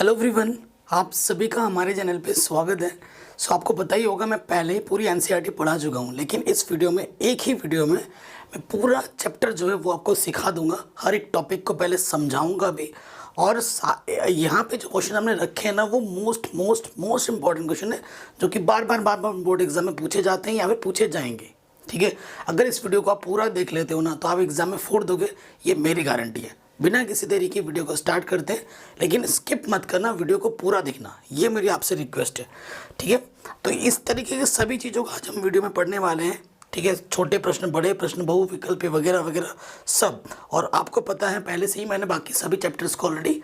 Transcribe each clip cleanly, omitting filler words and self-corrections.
Hello everyone, आप सभी का हमारे चैनल पे स्वागत है। आपको पता ही होगा मैं पहले ही पूरी एनसीईआरटी पढ़ा चुका हूँ, लेकिन इस वीडियो में एक ही वीडियो में मैं पूरा चैप्टर जो है वो आपको सिखा दूंगा। हर एक टॉपिक को पहले समझाऊंगा भी, और यहाँ पे जो क्वेश्चन हमने रखे हैं ना वो मोस्ट इंपॉर्टेंट क्वेश्चन है, जो कि बार बार बोर्ड एग्जाम में पूछे जाते हैं या फिर पूछे जाएंगे। ठीक है, अगर इस वीडियो को आप पूरा देख लेते हो ना तो आप एग्जाम में फोड़ दोगे, ये मेरी गारंटी है। बिना किसी देरी की वीडियो को स्टार्ट करते हैं, लेकिन स्किप मत करना, वीडियो को पूरा देखना, ये मेरी आपसे रिक्वेस्ट है। ठीक है, तो इस तरीके के सभी चीज़ों को आज हम वीडियो में पढ़ने वाले हैं। ठीक है, छोटे प्रश्न, बड़े प्रश्न, बहु विकल्प वगैरह वगैरह सब। और आपको पता है पहले से ही मैंने बाकी सभी चैप्टर्स को ऑलरेडी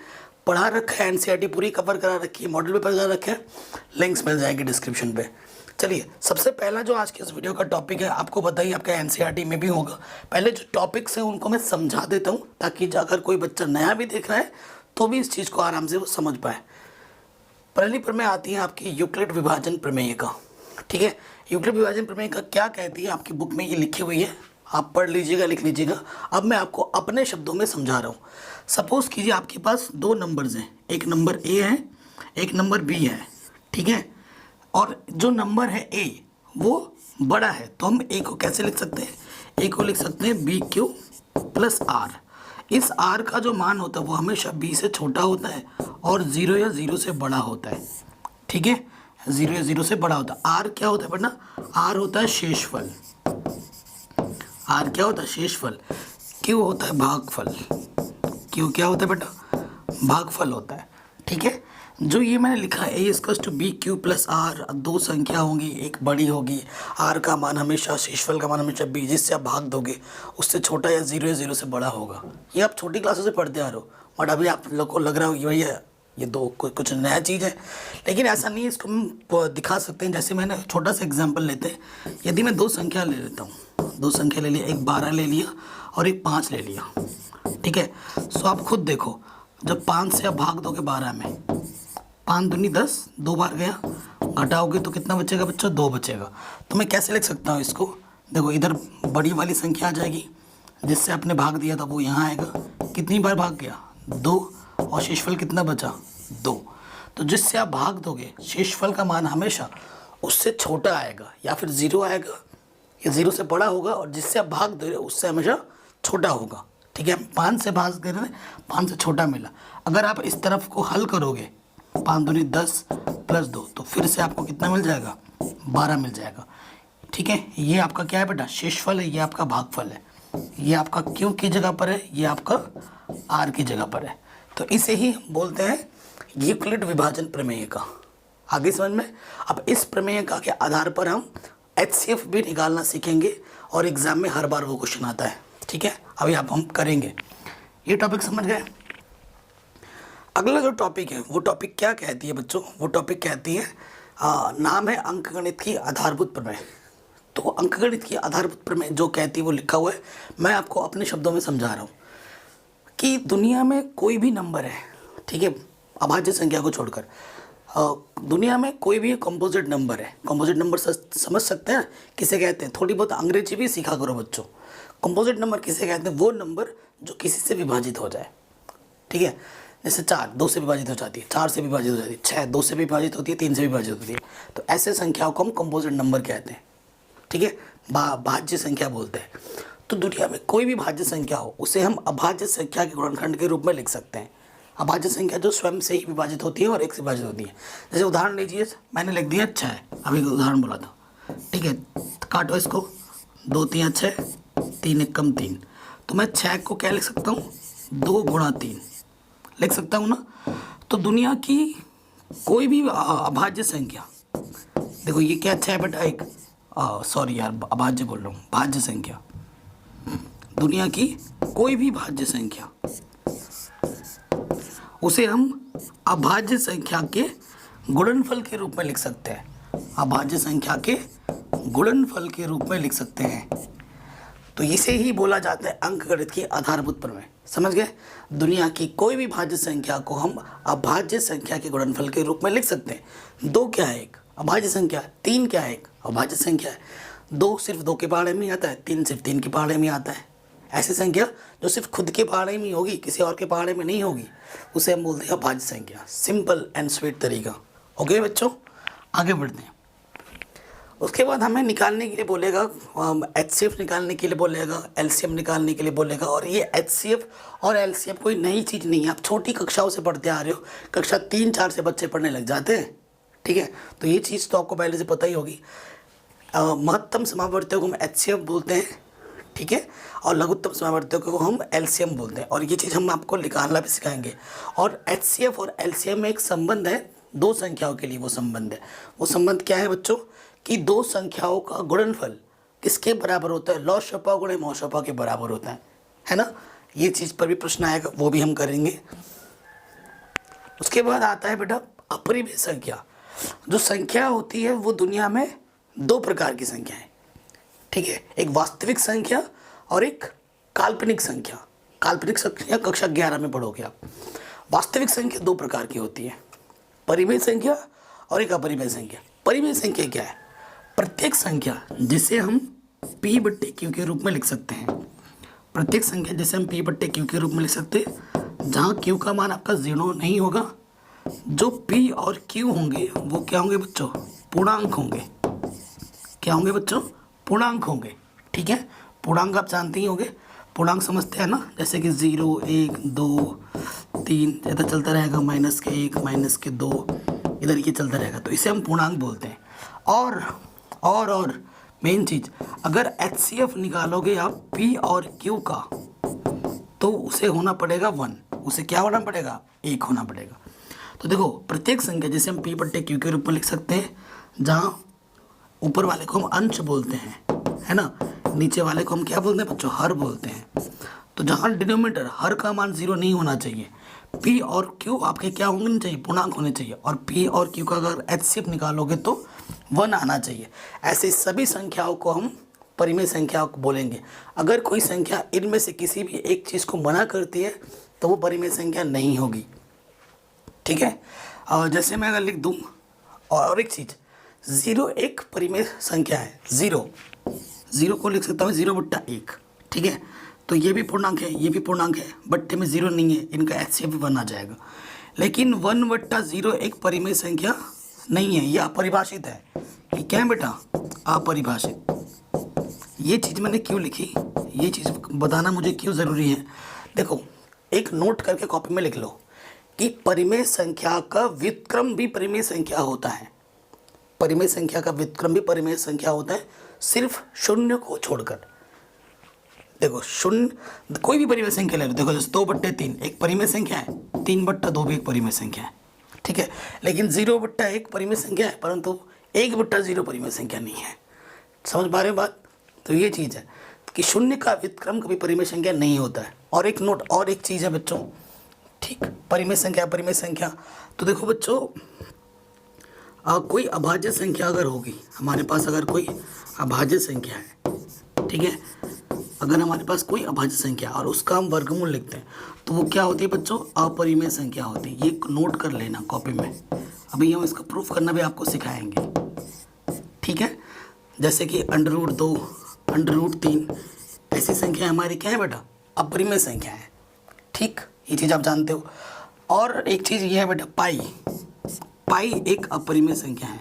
पढ़ा रखा है, एनसीईआरटी पूरी कवर करा रखी है, मॉडल पेपर करा रखे हैं, लिंक्स मिल जाएंगे डिस्क्रिप्शन पे। चलिए, सबसे पहला जो आज के इस वीडियो का टॉपिक है, आपको पता ही आपका एनसीईआरटी में भी होगा। पहले जो टॉपिक्स हैं उनको मैं समझा देता हूँ, ताकि अगर कोई बच्चा नया भी देख रहा है तो भी इस चीज़ को आराम से वो समझ पाए। पहली पर में आती है आपकी यूक्लिड विभाजन प्रमेय का। ठीक है, यूक्लिड विभाजन प्रमेय का क्या कहती है, आपकी बुक में ये लिखी हुई है, आप पढ़ लीजिएगा, लिख लीजिएगा। अब मैं आपको अपने शब्दों में समझा रहा हूँ। सपोज कीजिए आपके पास दो नंबर्स हैं, एक नंबर ए है, एक नंबर बी है। ठीक है, और जो नंबर है ए वो बड़ा है, तो हम ए को कैसे लिख सकते हैं? ए को लिख सकते हैं बी क्यू प्लस आर। इस आर का जो मान होता है वो हमेशा बी से छोटा होता है और जीरो या जीरो से बड़ा होता है। ठीक है, जीरो या जीरो से बड़ा होता है। आर क्या होता है बेटा? आर होता है शेषफल। आर क्या होता है? शेषफल। क्यू होता है भागफल। क्यू क्या होता है बेटा? भागफल होता है। ठीक है, जो ये मैंने लिखा है A equals to B Q plus R, दो संख्या होंगी, एक बड़ी होगी, आर का मान हमेशा, शेषफल का मान हमेशा बी, जिससे आप भाग दोगे उससे छोटा या जीरो से बड़ा होगा। ये आप छोटी क्लासों से पढ़ते आ रहे हो, बट अभी आप लोग को लग रहा हो कि भैया ये दो कुछ नया चीज़ है, लेकिन ऐसा नहीं है। इसको हम दिखा सकते हैं। जैसे मैंने छोटा सा एग्जाम्पल लेते हैं, यदि मैं दो संख्या ले लेता हूँ, दो संख्या ले लिया, एक 12 ले लिया और एक 5 ले लिया। ठीक है, सो आप खुद देखो, जब 5 से आप भाग दोगे 12 में, 5 दूनी 10, 2 बार गया, घटाओगे तो कितना बचेगा बच्चा? 2 बचेगा। तो मैं कैसे लिख सकता हूँ इसको? देखो, इधर बड़ी वाली संख्या आ जाएगी, जिससे आपने भाग दिया था वो यहाँ आएगा। कितनी बार भाग गया? 2, और शेषफल कितना बचा? 2। तो जिससे आप भाग दोगे शेषफल का मान हमेशा उससे छोटा आएगा, या फिर 0 आएगा, या 0 से बड़ा होगा, और जिससे आप भाग दे रहे हो उससे हमेशा छोटा होगा। ठीक है, 5 से भाग दे रहे हैं, 5 से छोटा मिला। अगर आप इस तरफ को हल करोगे, 5 दूनी 10 प्लस 2, तो फिर से आपको कितना मिल जाएगा? 12 मिल जाएगा। ठीक है, ये आपका क्या है बेटा? शेषफल है, ये आपका भागफल है। ये आपका क्यू की जगह पर है, ये आपका आर की जगह पर है। तो इसे ही बोलते हैं यूक्लिड विभाजन प्रमेय का। आगे समझ में? अब इस प्रमेय का के आधार पर हम एचसीएफ भी निकालना सीखेंगे, और एग्जाम में हर बार वो क्वेश्चन आता है। ठीक है, अभी आप हम करेंगे। ये टॉपिक समझ गए? अगला जो टॉपिक है वो टॉपिक क्या कहती है बच्चों? वो टॉपिक कहती है नाम है अंकगणित की आधारभूत प्रमेय। तो अंकगणित की आधारभूत प्रमेय जो कहती है वो लिखा हुआ है, मैं आपको अपने शब्दों में समझा रहा हूँ कि दुनिया में कोई भी नंबर है, ठीक है, अभाज्य संख्या को छोड़कर, दुनिया में कोई भी कंपोजिट नंबर है। कंपोजिट नंबर समझ सकते हैं किसे कहते हैं? थोड़ी बहुत अंग्रेजी भी सीखा करो बच्चों। कंपोजिट नंबर किसे कहते हैं? वो नंबर जो किसी से विभाजित हो जाए। ठीक है, जैसे 4 2 से विभाजित हो जाती है, 4 से विभाजित हो जाती है, 6 2 से विभाजित होती है, 3 से विभाजित होती है। तो ऐसे संख्याओं को हम कंपोजिट नंबर कहते हैं। ठीक है, भाज्य संख्या बोलते हैं। तो दुनिया में कोई भी भाज्य संख्या हो उसे हम अभाज्य संख्या के गुणनखंड के रूप में लिख सकते हैं। अभाज्य संख्या जो स्वयं से ही विभाजित होती है और एक से विभाजित होती है। जैसे उदाहरण लीजिए, मैंने लिख दिया 6, अभी उदाहरण बोला था। ठीक है, काटो इसको, 2 3 6, 3 1 कम 3। तो मैं 6 को क्या लिख सकता हूँ? 2 गुणा 3 लिख सकता हूँ ना। तो दुनिया की कोई भी अभाज्य संख्या, देखो ये क्या 6 बेटा? एक सॉरी यार, अभाज्य बोल रहा हूँ, भाज्य संख्या। दुनिया की कोई भी भाज्य संख्या, उसे हम अभाज्य संख्या के गुणनफल के रूप में लिख सकते हैं। अभाज्य संख्या के गुणनफल के रूप में लिख सकते हैं। तो इसे ही बोला जाता है अंकगणित की आधारभूत प्रमेय। समझ गए? दुनिया की कोई भी भाज्य संख्या को हम अभाज्य संख्या के गुणनफल के रूप में लिख सकते हैं। 2 क्या है? एक अभाज्य संख्या। 3 क्या है? एक अभाज्य संख्या है। 2 सिर्फ 2 के पहाड़े में आता है, 3 सिर्फ 3 के पहाड़े में आता है। ऐसी संख्या जो सिर्फ खुद के पहाड़े में ही होगी, किसी और के पहाड़े में नहीं होगी, उसे हम बोलते हैं अभाज्य संख्या। सिंपल एंड स्वीट तरीका। ओके बच्चों, आगे बढ़ते हैं। उसके बाद हमें निकालने के लिए बोलेगा, HCF निकालने के लिए बोलेगा, LCM निकालने के लिए बोलेगा। और ये HCF और LCM कोई नई चीज़ नहीं है, आप छोटी कक्षाओं से पढ़ते आ रहे हो, कक्षा 3-4 से बच्चे पढ़ने लग जाते हैं। ठीक है, तो ये चीज़ तो आपको पहले से पता ही होगी। महत्तम समावर्तियों को हम HCF बोलते हैं, ठीक है, और लघुत्तम समावर्तियों को हम LCM बोलते हैं। और ये चीज़ हम आपको निकालना भी सिखाएंगे। और HCF और LCM में एक संबंध है, दो संख्याओं के लिए वो संबंध है। वो संबंध क्या है बच्चों, कि दो संख्याओं का गुणनफल किसके बराबर होता है, लॉ शपा गुणे मौ शपा के बराबर होता है ना। ये चीज़ पर भी प्रश्न आएगा, वो भी हम करेंगे। उसके बाद आता है बेटा अपरिमेय संख्या। जो संख्या होती है वो दुनिया में दो प्रकार की संख्या है, ठीक है, एक वास्तविक संख्या और एक काल्पनिक संख्या। काल्पनिक संख्या कक्षा 11 में पढ़ोगे आप। वास्तविक संख्या दो प्रकार की होती है, परिमेय संख्या और एक अपरिमेय संख्या। परिमेय संख्या क्या है, प्रत्येक संख्या जिसे हम P/Q के रूप में लिख सकते हैं। प्रत्येक संख्या जिसे हम P/Q के रूप में लिख सकते हैं, जहाँ Q का मान आपका 0 नहीं होगा। जो P और Q होंगे वो क्या होंगे बच्चों, पूर्णांक होंगे। क्या होंगे बच्चों, पूर्णांक होंगे। ठीक है, पूर्णांक आप जानते ही होंगे, पूर्णांक समझते हैं ना, जैसे कि 0, 1, 2, 3 ऐसा चलता रहेगा, -1, -2 इधर ये चलता रहेगा, तो इसे हम पूर्णांक बोलते हैं। और मेन चीज़, अगर HCF निकालोगे आप P और Q का, तो उसे होना पड़ेगा 1। उसे क्या होना पड़ेगा, 1 होना पड़ेगा। तो देखो, प्रत्येक संख्या जिसे हम P/Q के रूप में लिख सकते हैं, जहाँ ऊपर वाले को हम अंश बोलते हैं, है ना, नीचे वाले को हम क्या बोलते हैं बच्चों, हर बोलते हैं। तो जहाँ डिनोमिनेटर हर का मान 0 नहीं होना चाहिए, P और Q आपके क्या होने चाहिए, पूर्णांक होने चाहिए। और P और Q का अगर HCF निकालोगे तो 1 आना चाहिए। ऐसे सभी संख्याओं को हम परिमेय संख्या बोलेंगे। अगर कोई संख्या इनमें से किसी भी एक चीज़ को मना करती है तो वो परिमेय संख्या नहीं होगी। ठीक है, और जैसे मैं अगर लिख दूँ, और एक चीज़, 0 एक परिमेय संख्या है। 0 को लिख सकता हूँ 0/1। ठीक है, तो ये भी पूर्णांक है, ये भी पूर्णांक है, बट्टे में 0 नहीं है, इनका HCF भी 1 आ जाएगा। लेकिन 1/0 एक परिमेय संख्या नहीं है, ये अपरिभाषित है। ये क्या है बेटा, अपरिभाषित। ये चीज़ मैंने क्यों लिखी, ये चीज़ बताना मुझे क्यों ज़रूरी है। देखो, एक नोट करके कॉपी में लिख लो कि परिमेय संख्या का व्युत्क्रम भी परिमेय संख्या होता है। परिमेय संख्या का व्युत्क्रम भी परिमेय संख्या होता है, सिर्फ शून्य को छोड़कर। देखो, शून्य कोई भी परिमेय संख्या ले लो, देखो जैसे 2/3 एक परिमेय संख्या है, 3/2 भी एक परिमेय संख्या है। ठीक है, लेकिन 0/1 परिमेय संख्या है, परंतु 1/0 परिमेय संख्या नहीं है। समझ पा रहे हो बात। तो ये चीज़ है कि शून्य का व्युत्क्रम कभी परिमेय संख्या नहीं होता है। और एक नोट, और एक चीज़ है बच्चों, ठीक, परिमेय संख्या। तो देखो बच्चों, कोई अभाज्य संख्या अगर होगी हमारे पास, अगर कोई अभाज्य संख्या है, ठीक है, अगर हमारे पास कोई अभाज्य संख्या और उसका हम वर्गमूल लिखते हैं, तो वो क्या होती है बच्चों, अपरिमेय संख्या होती है। ये नोट कर लेना कॉपी में, अभी हम इसका प्रूफ करना भी आपको सिखाएंगे। ठीक है, जैसे कि √2, √3 ऐसी संख्या हमारी क्या है बेटा, अपरिमेय संख्या है। ठीक, ये चीज़ आप जानते हो। और एक चीज़ ये है बेटा, पाई एक अपरिमेय संख्या है,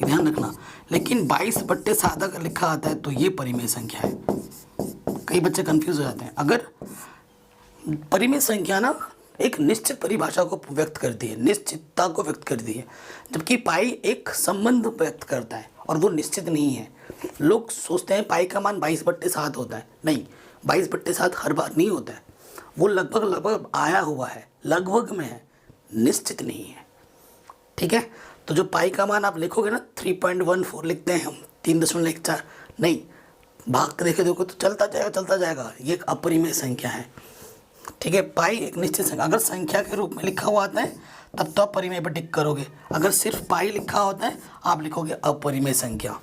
ध्यान रखना। लेकिन 22/7 अगर लिखा आता है तो ये परिमेय संख्या है। कई बच्चे कंफ्यूज हो जाते हैं। अगर परिमेय संख्या ना एक निश्चित परिभाषा को व्यक्त करती है, निश्चितता को व्यक्त करती है, जबकि पाई एक संबंध व्यक्त करता है और वो निश्चित नहीं है। लोग सोचते हैं पाई का मान 22/7 होता है, नहीं, 22/7 हर बार नहीं होता है, वो लगभग आया हुआ है, लगभग में है, निश्चित नहीं है। ठीक है, तो जो पाई का मान आप लिखोगे ना, 3.14 लिखते हैं हम, 3.4, नहीं, भाग के देखो तो चलता जाएगा, ये एक अपरिमेय संख्या है। ठीक है, पाई एक निश्चित संख्या, अगर संख्या के रूप में लिखा हुआ आता है तब तो आप परिमेय पर टिक करोगे, अगर सिर्फ पाई लिखा होता है आप लिखोगे अपरिमेय संख्या।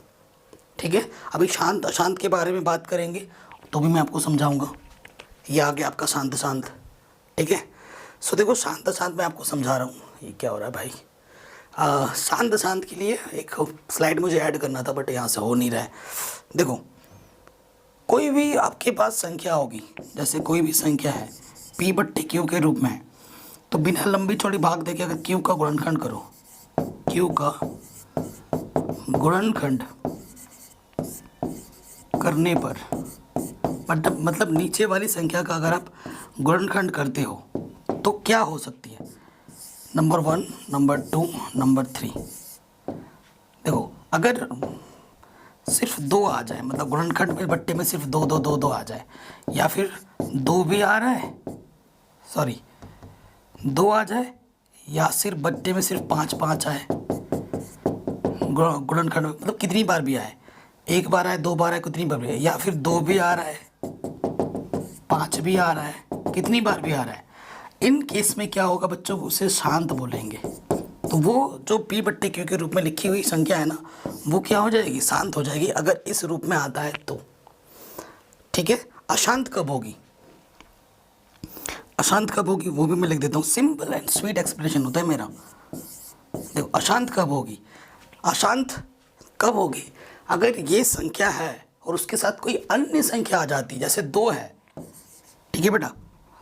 ठीक है, अभी शांत अशांत के बारे में बात करेंगे तो भी मैं आपको समझाऊंगा। ये आ गया आपका शांत। ठीक है, सो देखो, शांत मैं आपको समझा रहा हूँ। ये क्या हो रहा है भाई, शांत के लिए एक स्लाइड मुझे ऐड करना था, बट यहाँ से हो नहीं रहा है। देखो, कोई भी आपके पास संख्या होगी, जैसे कोई भी संख्या है p बट्टे q के रूप में है, तो बिना लंबी चौड़ी भाग देके अगर q का गुणनखंड करो, q का गुणनखंड करने पर मतलब नीचे वाली संख्या का अगर आप गुणनखंड करते हो तो क्या हो सकती है, नंबर 1, नंबर 2, नंबर 3। देखो अगर सिर्फ 2 आ जाए, मतलब गुणनखंड में बट्टे में सिर्फ 2 2 2 2 आ जाए, या फिर 2 भी आ रहा है, सॉरी 2 आ जाए, या सिर्फ बट्टे में सिर्फ 5 5 आए, गुणनखंड मतलब कितनी बार भी आए, 1 बार आए, 2 बार आए, कितनी बार भी आए, या फिर 2 भी आ रहा है, 5 भी आ रहा है, कितनी बार भी आ रहा है, इन केस में क्या होगा बच्चों, उसे शांत बोलेंगे। तो वो जो p बट्टे q के रूप में लिखी हुई संख्या है ना, वो क्या हो जाएगी, शांत हो जाएगी अगर इस रूप में आता है तो। ठीक है, अशांत कब होगी, अशांत कब होगी वो भी मैं लिख देता हूँ, सिंपल एंड स्वीट एक्सप्रेशन होता है मेरा। देखो अशांत कब होगी, अशांत कब होगी, अगर ये संख्या है और उसके साथ कोई अन्य संख्या आ जाती है, जैसे 2 है, ठीक है बेटा,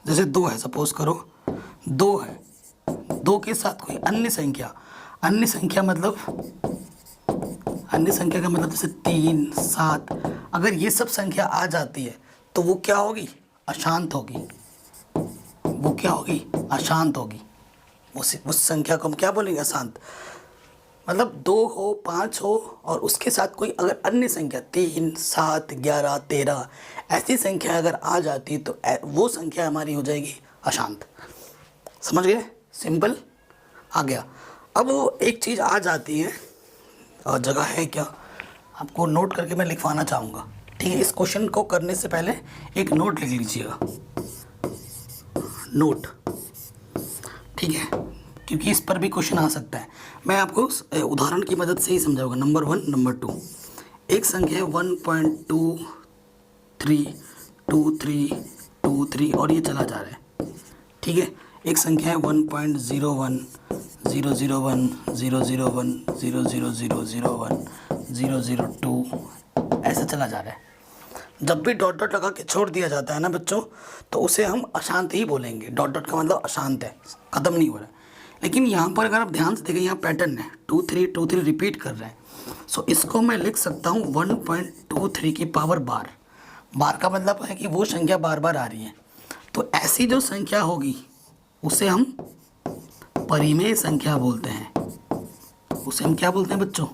जैसे 2 है, सपोज करो 2 है, 2 के साथ कोई अन्य संख्या, अन्य संख्या का मतलब जैसे 3 7, अगर ये सब संख्या आ जाती है तो वो क्या होगी, अशांत होगी, वो क्या होगी, अशांत होगी। उस संख्या को हम क्या बोलेंगे, अशांत। मतलब 2 हो, 5 हो और उसके साथ कोई अगर अन्य संख्या 3 7 11 13 ऐसी संख्या अगर आ जाती है तो वो संख्या हमारी हो जाएगी अशांत। समझ गए, सिंपल आ गया। अब वो एक चीज़ आ जाती है और जगह है क्या, आपको नोट करके मैं लिखवाना चाहूँगा। ठीक है, इस क्वेश्चन को करने से पहले एक नोट लिख लीजिएगा, नोट, ठीक है, क्योंकि इस पर भी क्वेश्चन आ सकता है। मैं आपको उदाहरण की मदद से ही समझाऊंगा। नंबर 1, नंबर 2, एक संख्या है 1.232323 और ये चला जा रहा है। ठीक है, एक संख्या है 1.01 001 001 00001 002 ऐसा चला जा रहा है। जब भी डॉट डॉट लगा के छोड़ दिया जाता है ना बच्चों, तो उसे हम अशांत ही बोलेंगे। डॉट डॉट का मतलब अशांत है, ख़त्म नहीं हो रहा है। लेकिन यहाँ पर अगर आप ध्यान से देखें, यहाँ पैटर्न है 2 3 2 3 रिपीट कर रहे हैं। सो इसको मैं लिख सकता हूँ 1.23 की पावर बार। बार का मतलब है कि वो संख्या बार बार आ रही है। तो ऐसी जो संख्या होगी उसे हम परिमेय संख्या बोलते हैं। उसे हम क्या बोलते हैं बच्चों,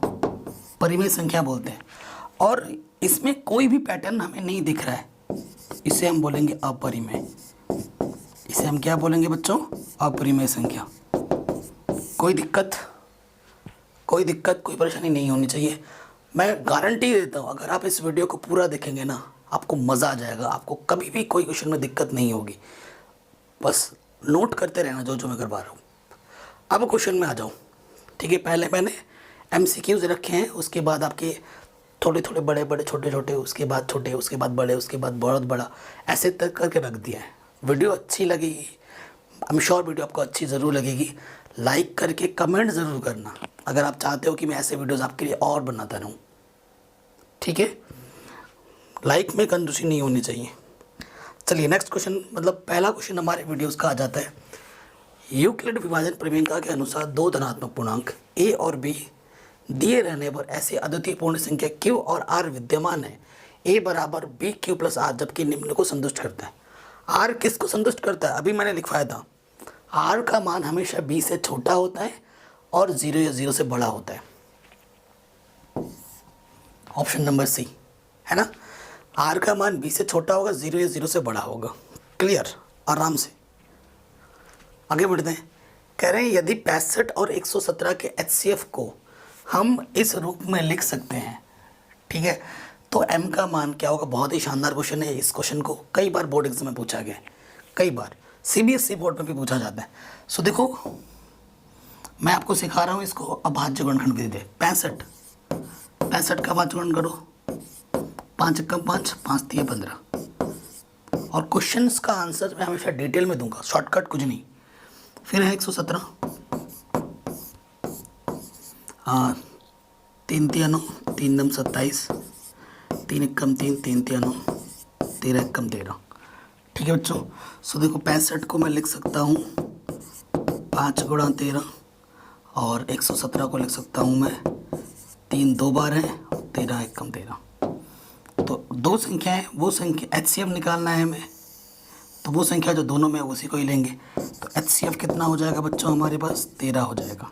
परिमेय संख्या बोलते हैं। और इसमें कोई भी पैटर्न हमें नहीं दिख रहा है, इसे हम बोलेंगे अपरिमेय। इसे हम क्या बोलेंगे बच्चों, अपरिमेय संख्या। कोई दिक्कत, कोई परेशानी नहीं होनी चाहिए। मैं गारंटी देता हूँ अगर आप इस वीडियो को पूरा देखेंगे ना, आपको मज़ा आ जाएगा। आपको कभी भी कोई क्वेश्चन में दिक्कत नहीं होगी। बस नोट करते रहना जो मैं करवा रहा हूँ। अब क्वेश्चन में आ जाऊँ। ठीक है, पहले मैंने MCQs रखे हैं, उसके बाद आपके थोड़े थोड़े बड़े बड़े छोटे छोटे, उसके बाद छोटे, उसके बाद बड़े, उसके बाद बहुत बड़ा, ऐसे तक करके रख दिया है। वीडियो अच्छी लगेगी, आई एम श्योर वीडियो आपको अच्छी ज़रूर लगेगी। लाइक करके कमेंट ज़रूर करना अगर आप चाहते हो कि मैं ऐसे वीडियोस आपके लिए और बनाता रहूँ। ठीक है, लाइक में कंजूसी नहीं होनी चाहिए। चलिए नेक्स्ट क्वेश्चन, मतलब पहला क्वेश्चन हमारे वीडियोस का आ जाता है। यूक्लिड विभाजन प्रमेय के अनुसार 2 धनात्मक पूर्णांक a और b दिए रहने पर ऐसी अद्वितीय पूर्ण संख्या q और r विद्यमान है। a बराबर bq प्लस r, जबकि निम्न को संतुष्ट करता है। r किसको संतुष्ट करता है, अभी मैंने लिखवाया था। r का मान हमेशा b से छोटा होता है और 0 या 0 से बड़ा होता है। ऑप्शन नंबर सी है ना, r का मान b से छोटा होगा, 0 या 0 से बड़ा होगा। क्लियर, आराम से आगे बढ़ते हैं। कह रहे हैं यदि 65 और 117 के HCF को हम इस रूप में लिख सकते हैं, ठीक है, तो m का मान क्या होगा। बहुत ही शानदार क्वेश्चन है। इस क्वेश्चन को कई बार बोर्ड एग्जाम में पूछा गया है, कई बार CBSE बोर्ड में भी पूछा जाता है। सो देखो मैं आपको सिखा रहा हूँ इसको अभाज्य गुणनखंड विधि दे। 65 का अभाज्य गुणन करो, 5 एकम 5, 5 तिया 15। और क्वेश्चंस का आंसर मैं हमेशा डिटेल में दूंगा, शॉर्टकट कुछ नहीं। फिर है 117, 3 तिया 9, 3 दम 27, 3 एकम 3, 3 तिया 9, 13 एकम 13। ठीक है बच्चों। सो देखो 65 को मैं लिख सकता हूँ 5 गुणा 13 और 117 को लिख सकता हूँ मैं 3 2 बार है 13 एकम 13। तो दो संख्या है, वो संख्या एचसीएफ निकालना है हमें, तो वो संख्या जो दोनों में है उसी को ही लेंगे। तो एचसीएफ कितना हो जाएगा बच्चों हमारे पास 13 हो जाएगा।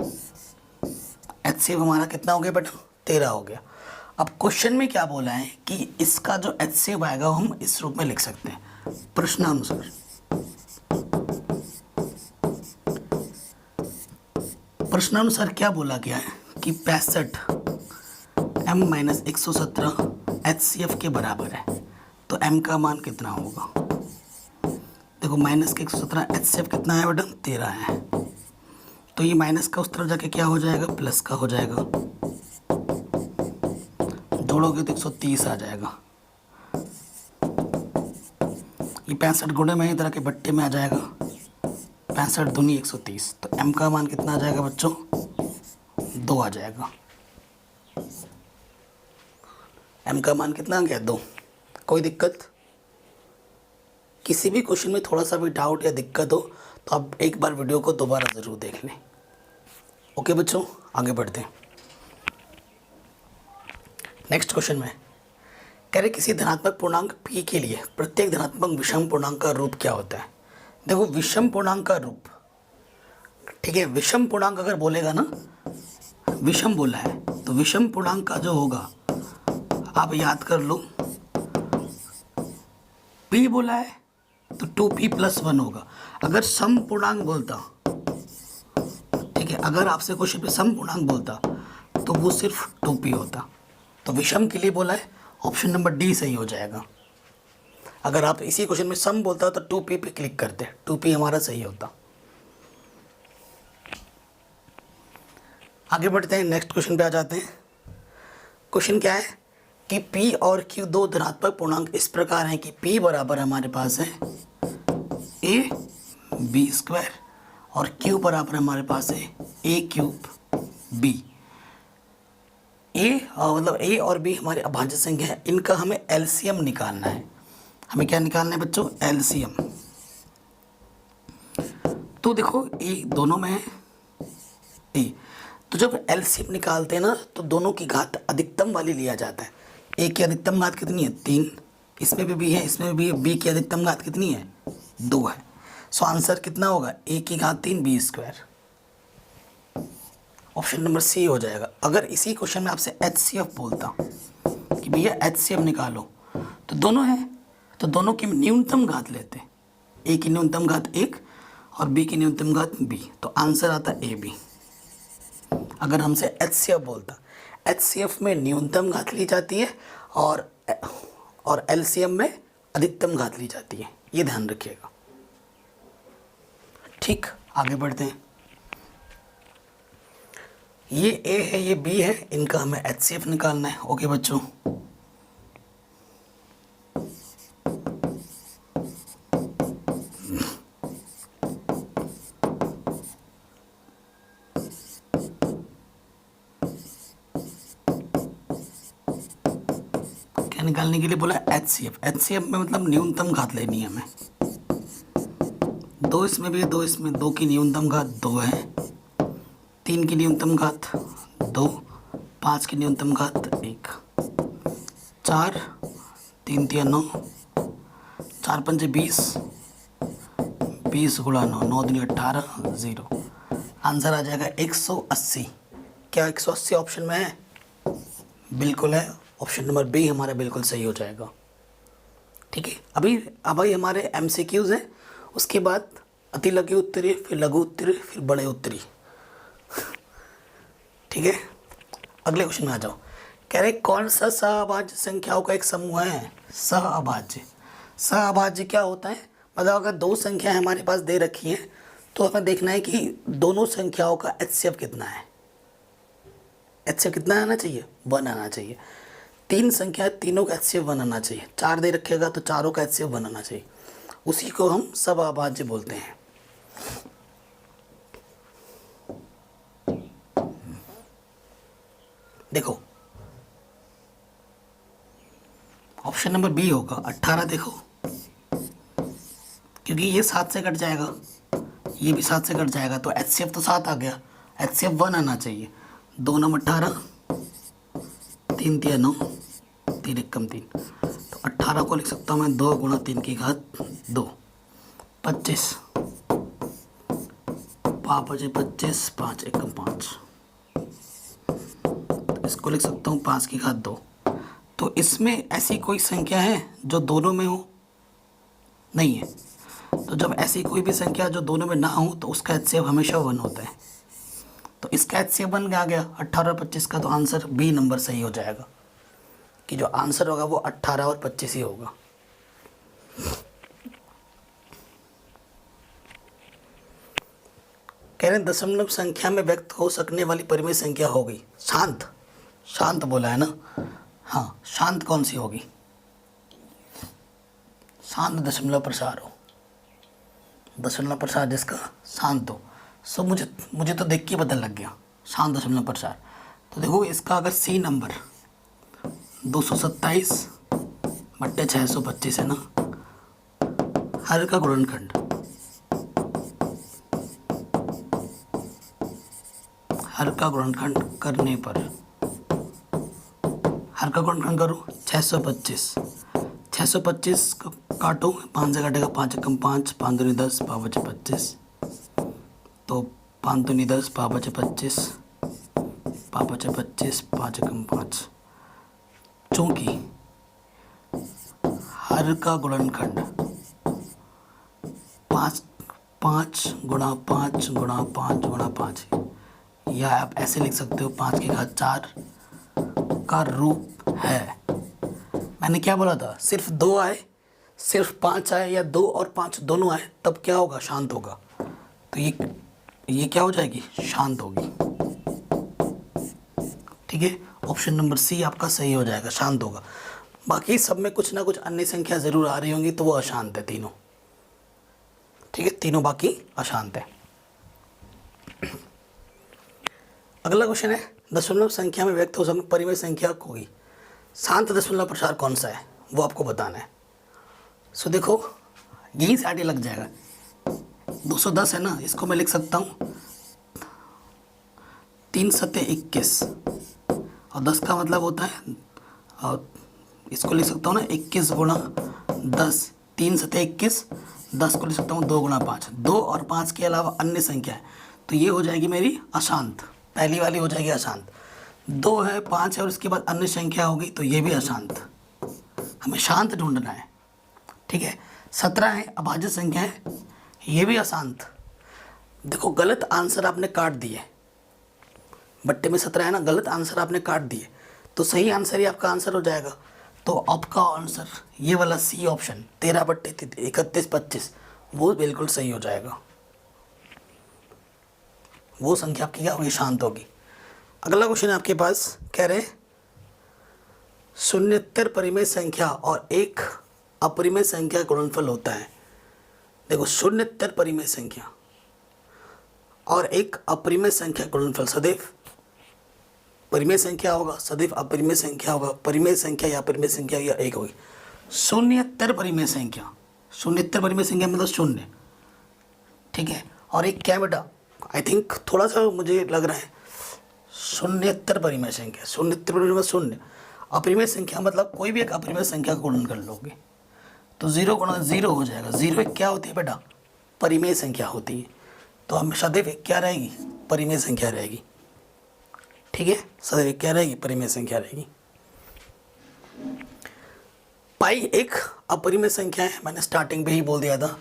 एचसीएफ हमारा कितना हो गया बेटा 13 हो गया। अब क्वेश्चन में क्या बोला है कि इसका जो एचसीएफ आएगा हम इस रूप में लिख सकते हैं प्रश्नानुसार। प्रश्नानुसार क्या बोला गया है कि 65 m माइनस 117 एचसीएफ के बराबर है। तो m का मान कितना होगा, देखो माइनस के 117 एचसीएफ कितना है बेटा 13 है। तो ये माइनस का उस तरफ जाके क्या हो जाएगा प्लस का हो जाएगा, जोड़ोगे तो 130 आ जाएगा। ये 65 गुणे में इधर के बट्टे में आ जाएगा, 65 दूनी 130। तो m का मान कितना आ जाएगा बच्चों 2 आ जाएगा। m का मान कितना आ गया 2। कोई दिक्कत, किसी भी क्वेश्चन में थोड़ा सा भी डाउट या दिक्कत हो तो आप एक बार वीडियो को दोबारा ज़रूर देख लें। ओके बच्चों आगे बढ़ते हैं। नेक्स्ट क्वेश्चन में कह रहे किसी धनात्मक पूर्णांक p के लिए प्रत्येक धनात्मक विषम पूर्णांक का रूप क्या होता है। देखो विषम पूर्णांक का रूप, ठीक है, विषम पूर्णांक अगर बोलेगा ना, विषम बोला है तो विषम पूर्णांक का जो होगा आप याद कर लो, p बोला है तो 2p+1 होगा। अगर सम पूर्णांक बोलता, ठीक है, अगर आपसे क्वेश्चन पे सम पूर्णांक बोलता तो वो सिर्फ 2p होता। तो विषम के लिए बोला है ऑप्शन नंबर डी सही हो जाएगा। अगर आप इसी क्वेश्चन में सम बोलता तो 2p पे क्लिक करते, 2p हमारा सही होता। आगे बढ़ते हैं, नेक्स्ट क्वेश्चन पे आ जाते हैं। क्वेश्चन क्या है कि p और q दो धनात्मक पूर्णांक इस प्रकार हैं कि p बराबर हमारे पास है ab² और q बराबर हमारे पास है a³ b। मतलब a और b हमारे अभाज्य संख्या है, इनका हमें एलसीएम निकालना है। हमें क्या निकालना है बच्चों एलसीएम। तो देखो a दोनों में है a, तो जब एलसीएम निकालते हैं ना तो दोनों की घात अधिकतम वाली लिया जाता है। a की अधिकतम घात कितनी है 3, इसमें भी b है, इसमें भी b की अधिकतम घात कितनी है 2 है। सो आंसर कितना होगा a की घात 3 b²। ऑप्शन नंबर सी हो जाएगा। अगर इसी क्वेश्चन में आपसे एचसीएफ बोलता कि भैया एचसीएफ निकालो, तो दोनों है तो दोनों की न्यूनतम घात लेते, ए की न्यूनतम घात 1 और बी की न्यूनतम घात b, तो आंसर आता ए बी। अगर हमसे एचसीएफ बोलता, एचसीएफ में न्यूनतम घात ली जाती है और एलसीएम में अधिकतम घात ली जाती है, ये ध्यान रखिएगा। ठीक, आगे बढ़ते हैं। ये ए है ये बी है, इनका हमें एचसीएफ निकालना है। ओके बच्चों, क्या निकालने के लिए बोला एचसीएफ। एचसीएफ में मतलब न्यूनतम घात लेनी है हमें। 2 इसमें भी है, 2 इसमें, 2 की न्यूनतम घात 2 है, 3 की न्यूनतम घात 2, 5 की न्यूनतम घात 1, 4 3 3 9, 4 5 20, 20 गुणा 9, 9 दूनी 18, 0। आंसर आ जाएगा 180। क्या 180 ऑप्शन में है? बिल्कुल है, ऑप्शन नंबर बी हमारा बिल्कुल सही हो जाएगा। ठीक है, अभी हमारे एमसीक्यूज़ हैं, उसके बाद अति लघु उत्तरीय, फिर लघु उत्तरीय, फिर बड़े उत्तरीय। ठीक है, अगले क्वेश्चन में आ जाओ। कह रहे कौन सा सहअभाज्य संख्याओं का एक समूह है सहअभाज्य। सहअभाज्य क्या होता है, मतलब अगर दो संख्याएं हमारे पास दे रखी हैं तो हमें देखना है कि दोनों संख्याओं का एचसीएफ कितना है। एचसीएफ कितना आना चाहिए 1 आना चाहिए। 3 संख्या है, तीनों का एचसीएफ 1 आना चाहिए। 4 दे रखेगा तो चारों का एचसीएफ 1 आना चाहिए, उसी को हम सहअभाज्य बोलते हैं। देखो ऑप्शन नंबर बी होगा 18। देखो क्योंकि ये 7 से कट जाएगा, ये भी 7 से कट जाएगा, तो HCF तो 7 आ गया, HCF 1 आना चाहिए। 2 9 18, 3 3 9, 3 1 3। तो 18 को लिख सकता हूँ मैं 2 गुणा 3 की घात 2, 25, 5 बचे 25, 5 1 5। तो इसको लिख सकता हूँ 5 की घात 2। तो इसमें ऐसी कोई संख्या है जो दोनों में हो? नहीं है। तो जब ऐसी कोई भी संख्या जो दोनों में ना हो तो उसका HCF हमेशा 1 होता है। तो इसका HCF 1 आ गया 18 और 25 का, तो आंसर बी नंबर सही हो जाएगा कि जो आंसर होगा वो 18 और 25 ही होगा। कह रहे हैं दशमलव संख्या में व्यक्त हो सकने वाली परिमेय संख्या होगी शांत। शांत बोला है ना? हाँ, शांत कौन सी होगी? शांत दशमलव प्रसार हो, दशमलव प्रसार जिसका शांत हो। सो मुझे तो देख के पता लग गया शांत दशमलव प्रसार। तो देखो इसका अगर सी नंबर 227 बट्टे 625 है ना, हर का गुणनखंड, हर का गुणनखंड करने पर, हर का गुणनखंड करो 625, 625 को काटो, 5 से काटेगा 5 एकम 5, 5 दूनी 10, 5 बचे 25, तो 5 दूनी 10, 5 बचे 25, 5 बचे 25, 5 एकम 5। चूँकि हर का गुणनखंड 5 गुणा 5 गुणा 5 गुणा 5, या आप ऐसे लिख सकते हो 5 की घात 4 का रूप है। मैंने क्या बोला था? सिर्फ 2 आए, सिर्फ 5 आए, या 2 और 5 दोनों आए, तब क्या होगा? शांत होगा। तो ये क्या हो जाएगी? शांत होगी। ठीक है, ऑप्शन नंबर सी आपका सही हो जाएगा, शांत होगा। बाकी सब में कुछ ना कुछ अन्य संख्या ज़रूर आ रही होंगी, तो वो अशांत है तीनों। ठीक है, तीनों बाकी अशांत है। अगला क्वेश्चन है दशमलव संख्या में व्यक्त हो सकने परिमेय संख्या होगी शांत दशमलव प्रसार कौन सा है, वो आपको बताना है। सो देखो यहीं से आगे लग जाएगा। 210 है ना, इसको मैं लिख सकता हूँ 3 सत्ते 21, और 10 का मतलब होता है, और इसको लिख सकता हूँ ना 21 गुणा 10, 3 सत्ते 21, 10 को लिख सकता हूँ 2 गुणा 5। 2 और 5 के अलावा अन्य संख्या है, तो ये हो जाएगी मेरी अशांत। पहली वाली हो जाएगी अशांत। 2 है, 5 है और इसके बाद अन्य संख्या होगी, तो ये भी अशांत। हमें शांत ढूंढना है। ठीक है, 17 है, अभाज्य संख्या है, ये भी अशांत। देखो गलत आंसर आपने काट दिए, बट्टे में 17 है ना, गलत आंसर आपने काट दिए, तो सही आंसर ही आपका आंसर हो जाएगा। तो आपका आंसर ये वाला सी ऑप्शन 13 बट्टे 31 25, वो बिल्कुल सही हो जाएगा। वो संख्या आपकी क्या होगी? शांत होगी। अगला क्वेश्चन आपके पास कह रहे शून्यतर परिमेय संख्या और एक अपरिमेय संख्या का गुणनफल होता है। देखो शून्यतर परिमेय संख्या और एक अपरिमेय संख्या का गुणनफल सदैव परिमेय संख्या होगा, सदैव अपरिमेय संख्या होगा। परिमेय संख्या या अपरिमेय संख्या या एक होगी। शून्यतर परिमेय संख्या, शून्यतर परिमेय संख्या मतलब शून्य। ठीक है, और एक क्या बेटा, आई थिंक थोड़ा सा मुझे लग रहा है शून्यतर परिमेय संख्या, शून्यतर परिमेय मतलब शून्य। अपरिमेय संख्या मतलब कोई भी एक अपरिमेय संख्या का गुणन कर लोगे, तो 0 गुणा 0 हो जाएगा। 0 एक क्या होती है बेटा? परिमेय संख्या होती है। तो हम सदैव एक क्या रहेगी? परिमेय संख्या रहेगी। ठीक है, सदैव एक क्या रहेगी? परिमेय संख्या रहेगी। पाई एक अपरिमेय संख्या है, मैंने स्टार्टिंग पे ही बोल दिया था।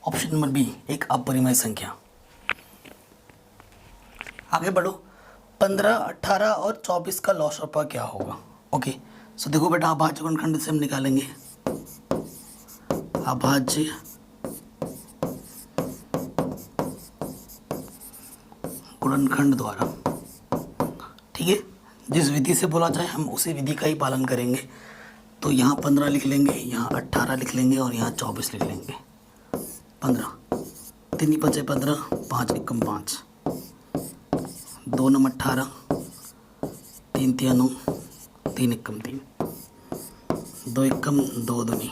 ऑप्शन नंबर बी एक अपरिमेय संख्या। आगे बढ़ो। 15, 18 और 24 का लॉस ऑफ क्या होगा? ओके, सो देखो बेटा अभाज्य गुणनखंड से हम निकालेंगे। अभाज्य गुणनखंड द्वारा। ठीक है, जिस विधि से बोला जाए हम उसी विधि का ही पालन करेंगे। तो यहाँ 15 लिख लेंगे, यहाँ 18 लिख लेंगे और यहाँ 24 लिख लेंगे। 15, 3 5 15, 5 एकम 5, 2 9 18, 3 3 9, 3 एकम 3, दो एकम दो दूनी,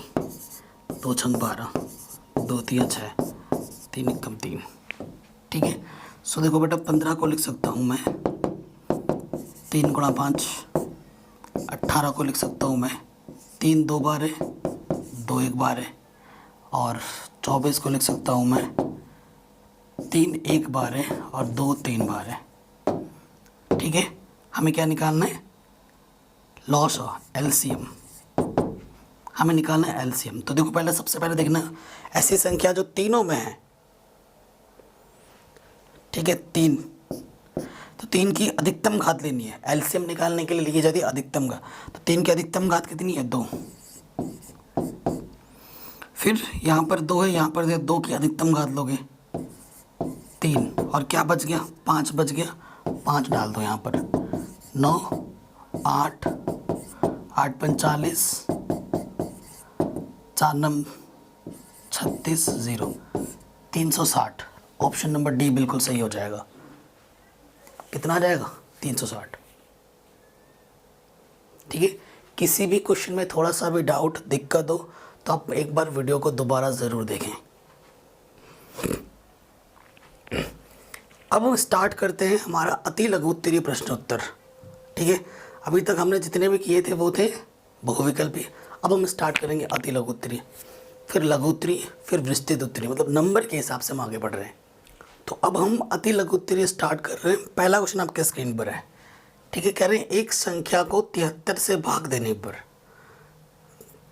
दो छंग 12, दो तिया 6, तीन एकम 3। ठीक है, सो देखो बेटा 15 को लिख सकता हूँ मैं 3 गुणा 5, 18 को लिख सकता हूँ मैं 3 2 12, 2 1 12, और 24 को लिख सकता हूँ मैं 3 1 12 और 2 3 12। ठीक है, हमें क्या निकालना है? लॉस एलसीएम, हमें निकालना है एलसीएम। तो देखो पहले, सबसे पहले देखना ऐसी संख्या जो तीनों में है। ठीक है, 3, तो 3 की अधिकतम घात लेनी है। एलसीएम निकालने के लिए लिखी जाती है अधिकतम घात। तो 3 की अधिकतम घात कितनी है? 2। फिर यहाँ पर 2 है, यहाँ पर 2 की अधिकतम घात लोगे 3, और क्या बच गया? 5 बच गया। 5 डाल दो यहाँ पर। 9 8 8 45, 4 9 36 0, 360। ऑप्शन नंबर डी बिल्कुल सही हो जाएगा। कितना आ जाएगा? 360। ठीक है, किसी भी क्वेश्चन में थोड़ा सा भी डाउट, दिक्कत हो तो आप एक बार वीडियो को दोबारा ज़रूर देखें। अब हम स्टार्ट करते हैं हमारा अति लघु उत्तरीय प्रश्न उत्तर। ठीक है, अभी तक हमने जितने भी किए थे वो थे बहुविकल्पी। अब हम स्टार्ट करेंगे अति लघु उत्तरीय, फिर लघु उत्तरीय, फिर विस्तृत उत्तरीय, मतलब नंबर के हिसाब से हम आगे बढ़ रहे हैं। तो अब हम अति लघु उत्तरीय स्टार्ट कर रहे हैं। पहला क्वेश्चन आपके स्क्रीन पर है। ठीक है, कह रहे हैं एक संख्या को 73 से भाग देने पर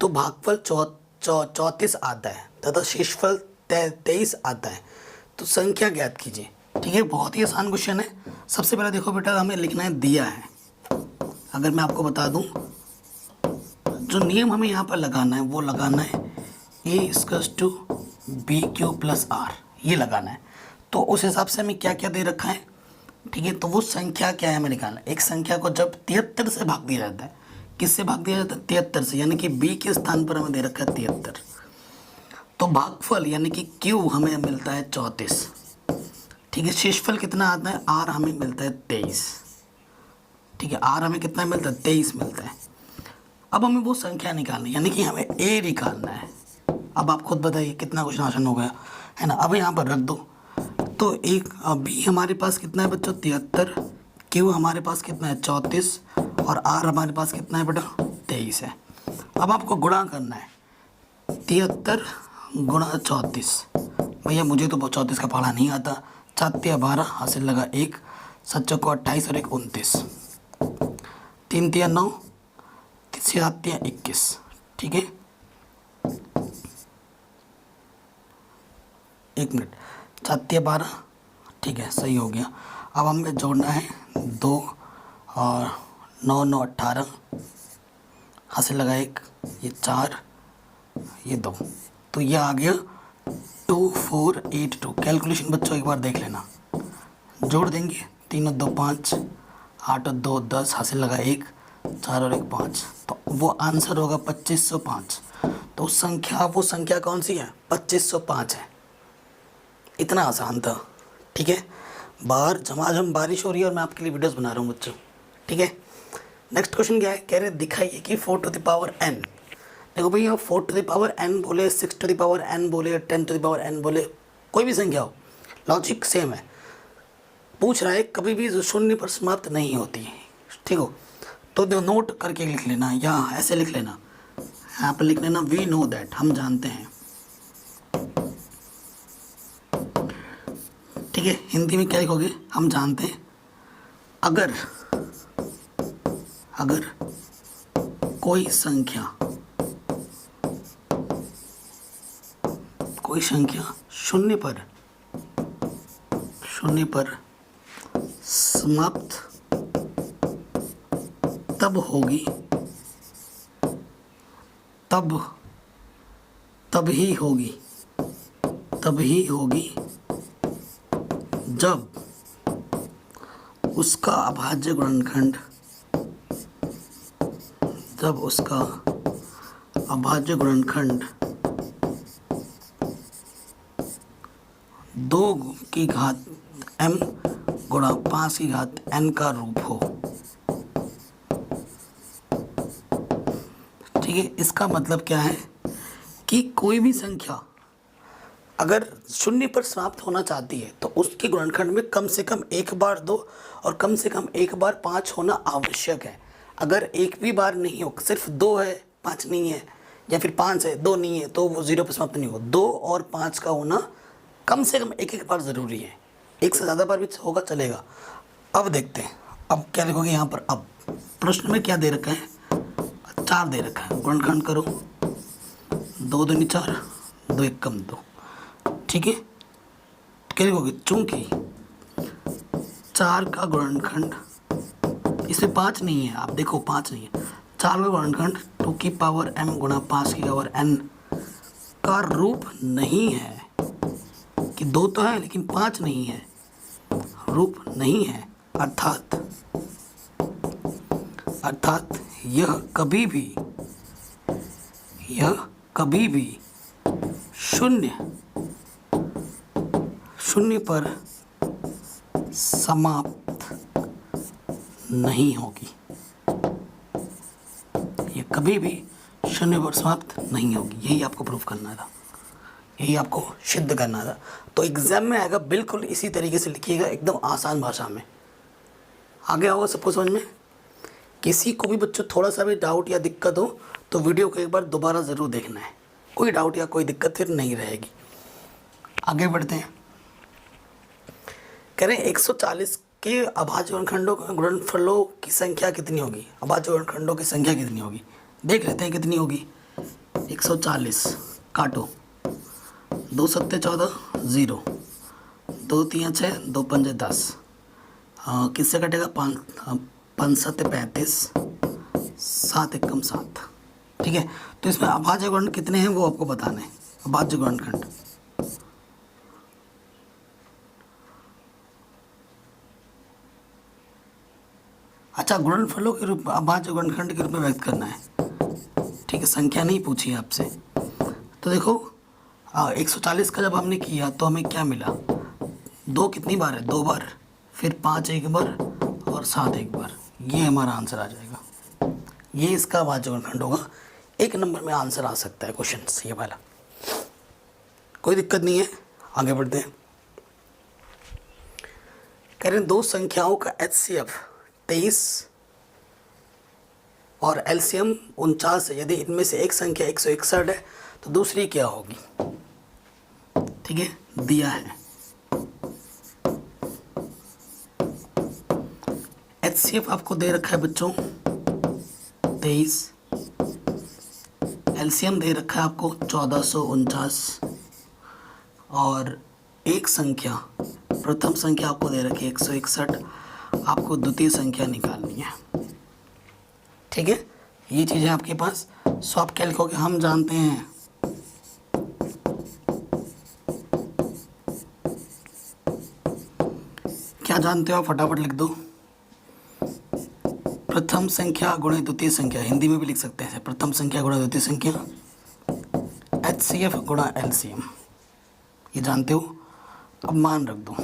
तो भागफल 34 आता है तथा शेषफल 23 आता है, तो संख्या ज्ञात कीजिए। ठीक है, बहुत ही आसान क्वेश्चन है। सबसे पहले देखो बेटा, हमें लिखना है दिया है। अगर मैं आपको बता दूं, जो नियम हमें यहाँ पर लगाना है वो लगाना है A=BQ + R, ये लगाना है। तो उस हिसाब से हमें क्या क्या दे रखा है? ठीक है, तो वो संख्या क्या है हमें निकालना है। एक संख्या को जब 73 से भाग दिया जाता है, किससे भाग दिया जाता है? 73 से, यानी कि B के स्थान पर हमें दे रखा है 73। तो भागफल यानी कि Q हमें मिलता है 34। ठीक है, शेषफल कितना आता है? R हमें मिलता है 23। ठीक है, R हमें कितना मिलता है? 23 मिलता है। अब हमें वो संख्या निकालनी है, यानी कि हमें A निकालना है। अब आप खुद बताइए कितना क्वेश्चन आसान हो गया है ना। अब यहाँ पर रख दो। तो एक B हमारे पास कितना है बच्चों? 73, Q हमारे पास कितना है? 34, और R हमारे पास कितना है बेटा? 23 है। अब आपको गुणा करना है 73 गुणा 34। भैया मुझे तो 34 का पढ़ा नहीं आता। 7 या 12, हासिल लगा 1, 7 को 28 और 1 29, 3 तिया 9, 7 तिया 21। ठीक है, 1 मिनट, 7 तिया 12। ठीक है, सही हो गया। अब हमें जोड़ना है 2 और 9 9 18, हासिल लगा 1, ये 4, ये 2, तो ये आ गया 2482। कैलकुलेशन बच्चों एक बार देख लेना। जोड़ देंगे 3 और 2 5, 8 और 2 10, हासिल लगा 1, 4 और 1 5, तो वो आंसर होगा 2505। तो वो संख्या कौन सी है? 2505 है। इतना आसान था। ठीक है, बाहर झमाझम बारिश हो रही है और मैं आपके लिए वीडियोस बना रहा हूँ बच्चों। ठीक है, नेक्स्ट क्वेश्चन क्या है? कह रहे दिखाइए कि 4n। देखो भैया 4n बोले, 6n बोले, 10n बोले, कोई भी संख्या हो, लॉजिक सेम है। पूछ रहा है कभी भी शून्य पर समाप्त नहीं होती। ठीक हो, तो नोट करके लिख लेना, या ऐसे लिख लेना, यहाँ पर लिख लेना वी नो दैट, हम जानते हैं। ठीक है, हिंदी में क्या लिखोगे? हम जानते हैं अगर कोई संख्या शून्य पर समाप्त तब ही होगी जब उसका अभाज्य गुणनखंड 2 की घात m गुणा 5 की घात n का रूप हो। ठीक ठीक है, इसका मतलब क्या है कि कोई भी संख्या अगर शून्य पर समाप्त होना चाहती है तो उसके गुणनखंड में कम से कम एक बार 2 और कम से कम एक बार 5 होना आवश्यक है। अगर एक भी बार नहीं हो, सिर्फ 2 है 5 नहीं है, या फिर 5 है 2 नहीं है, तो वो 0 पर समाप्त नहीं हो। 2 और 5 का होना कम से कम एक बार ज़रूरी है। एक से ज़्यादा बार भी होगा चलेगा। अब देखते हैं, अब क्या लिखोगे यहाँ पर। अब प्रश्न में क्या दे रखा है, 4 दे रखा है, गुणनखंड करो। 2 दूनी 4, 2 एकम 2, ठीक है। क्या लिखोगे, चूंकि 4 का गुणनखंड, इसमें 5 नहीं है, आप देखो 5 नहीं है, 4 का गुणनखंड 2 की पावर m गुणा 5 की पावर n का रूप नहीं है। कि 2 तो है लेकिन 5 नहीं है, रूप नहीं है। अर्थात यह कभी भी शून्य पर समाप्त नहीं होगी। ये कभी भी शून्य पर समाप्त नहीं होगी। यही आपको प्रूफ करना था, यही आपको सिद्ध करना था। तो एग्जाम में आएगा, बिल्कुल इसी तरीके से लिखिएगा, एकदम आसान भाषा में। आगे होगा सबको समझ में। किसी को भी बच्चों थोड़ा सा भी डाउट या दिक्कत हो तो वीडियो को एक बार दोबारा ज़रूर देखना है। कोई डाउट या कोई दिक्कत फिर नहीं रहेगी। आगे बढ़ते हैं। कह रहे हैं 140 के अभाज्य गुणनफलों की संख्या कितनी होगी। अभाज्य गुणनखंडों की संख्या कितनी होगी, देख लेते हैं कितनी होगी। 140 काटो, 2 सत्ते 14, 0, 2 3 6, 2 पंजे 10, किससे कटेगा, 5 सत्ते 35, 7 एकम 7, ठीक है। तो इसमें अभाज्य गुणनखंड कितने हैं वो आपको बताना है। अभाज्य गुणनखंड अच्छा, गुणनफलों के रूप, अभाज्य गुणनखंड के रूप में व्यक्त करना है, ठीक है। संख्या नहीं पूछी है आपसे। तो देखो 140 का जब हमने किया तो हमें क्या मिला, 2 कितनी बार है, 2 बार, फिर 5 एक बार और 7 एक बार। ये हमारा आंसर आ जाएगा। ये इसका अभाज्य गुणनखंड होगा। 1 नंबर में आंसर आ सकता है क्वेश्चन ये वाला, कोई दिक्कत नहीं है। आगे बढ़ते हैं। कह रहे हैं 2 संख्याओं का HCF 23 और LCM 49 है। यदि इनमें से एक संख्या 161 है तो दूसरी क्या होगी, ठीक है, दिया है। HCF आपको दे रखा है बच्चों 23, LCM दे रखा है आपको 1449, और एक संख्या, प्रथम संख्या आपको दे रखी है 161, आपको द्वितीय संख्या निकालनी है, ठीक है। ये चीज़ें आपके पास। सो आप क्या लिखोगे, हम जानते हैं क्या जानते हो आप, फटाफट लिख दो। प्रथम संख्या गुणे द्वितीय संख्या, हिंदी में भी लिख सकते हैं, प्रथम संख्या गुणा द्वितीय संख्या, HCF गुणा LCM, ये जानते हो। अब मान रख दो,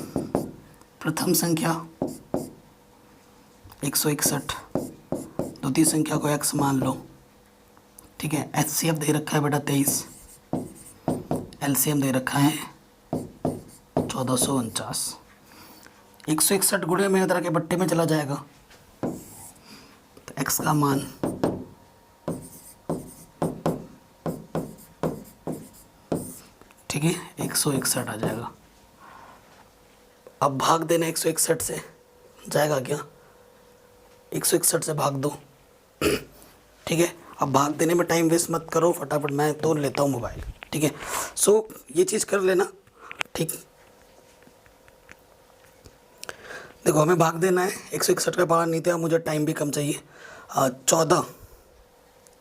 प्रथम संख्या 161, द्वितीय संख्या को x मान लो, ठीक है। HCF दे रखा है बेटा 23, LCM दे रखा है 1449। 161 गुणे में तरह के बट्टे में चला जाएगा, तो x का मान ठीक है 161 आ जाएगा। अब भाग देना 161 से, जाएगा क्या, 161 से भाग दो, ठीक है। अब भाग देने में टाइम वेस्ट मत करो, फटाफट मैं तो लेता हूँ मोबाइल, ठीक है। सो ये चीज़ कर लेना, ठीक। देखो हमें भाग देना है, 161 का पारा नहीं था, मुझे टाइम भी कम चाहिए। 14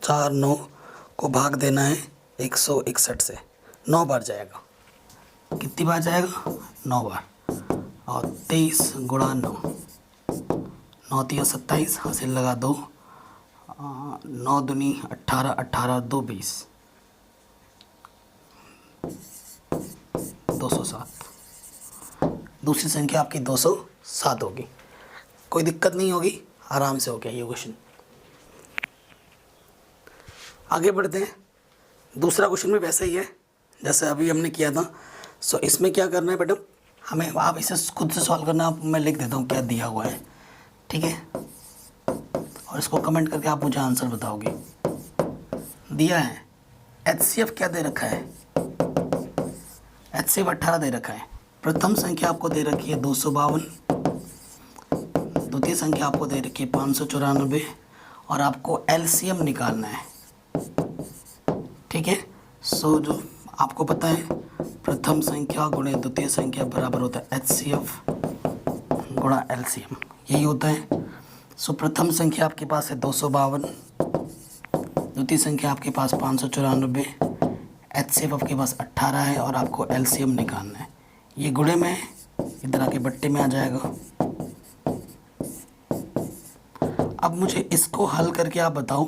4 9 को भाग देना है 161 से, 9 बार जाएगा। कितनी बार जाएगा, 9 बार। और 23 गुणा 9, 9 3 27, हासिल लगा 2, 9 दूनी 18, 18 2 20, 207। दूसरी संख्या आपकी 207 होगी। कोई दिक्कत नहीं होगी, आराम से हो गया ये क्वेश्चन। आगे बढ़ते हैं। दूसरा क्वेश्चन भी वैसा ही है जैसे अभी हमने किया था। सो इसमें क्या करना है बेटा, हमें आप इसे खुद से सॉल्व करना। मैं लिख देता हूँ क्या दिया हुआ है, ठीक है, और इसको कमेंट करके आप मुझे आंसर बताओगे। दिया है HCF क्या दे रखा है, HCF 18 दे रखा है। प्रथम संख्या आपको दे रखी है 252, द्वितीय संख्या आपको दे रखी है 594 और आपको LCM निकालना है, ठीक है। सो जो आपको पता है प्रथम संख्या गुणे द्वितीय संख्या बराबर होता है HCF गुणा LCM, यही होता है। सो प्रथम संख्या आपके पास है 252, द्वितीय संख्या आपके पास 594, HCF आपके पास 18 है और आपको LCM निकालना है। ये गुणे में इधर आके बट्टे में आ जाएगा। अब मुझे इसको हल करके आप बताओ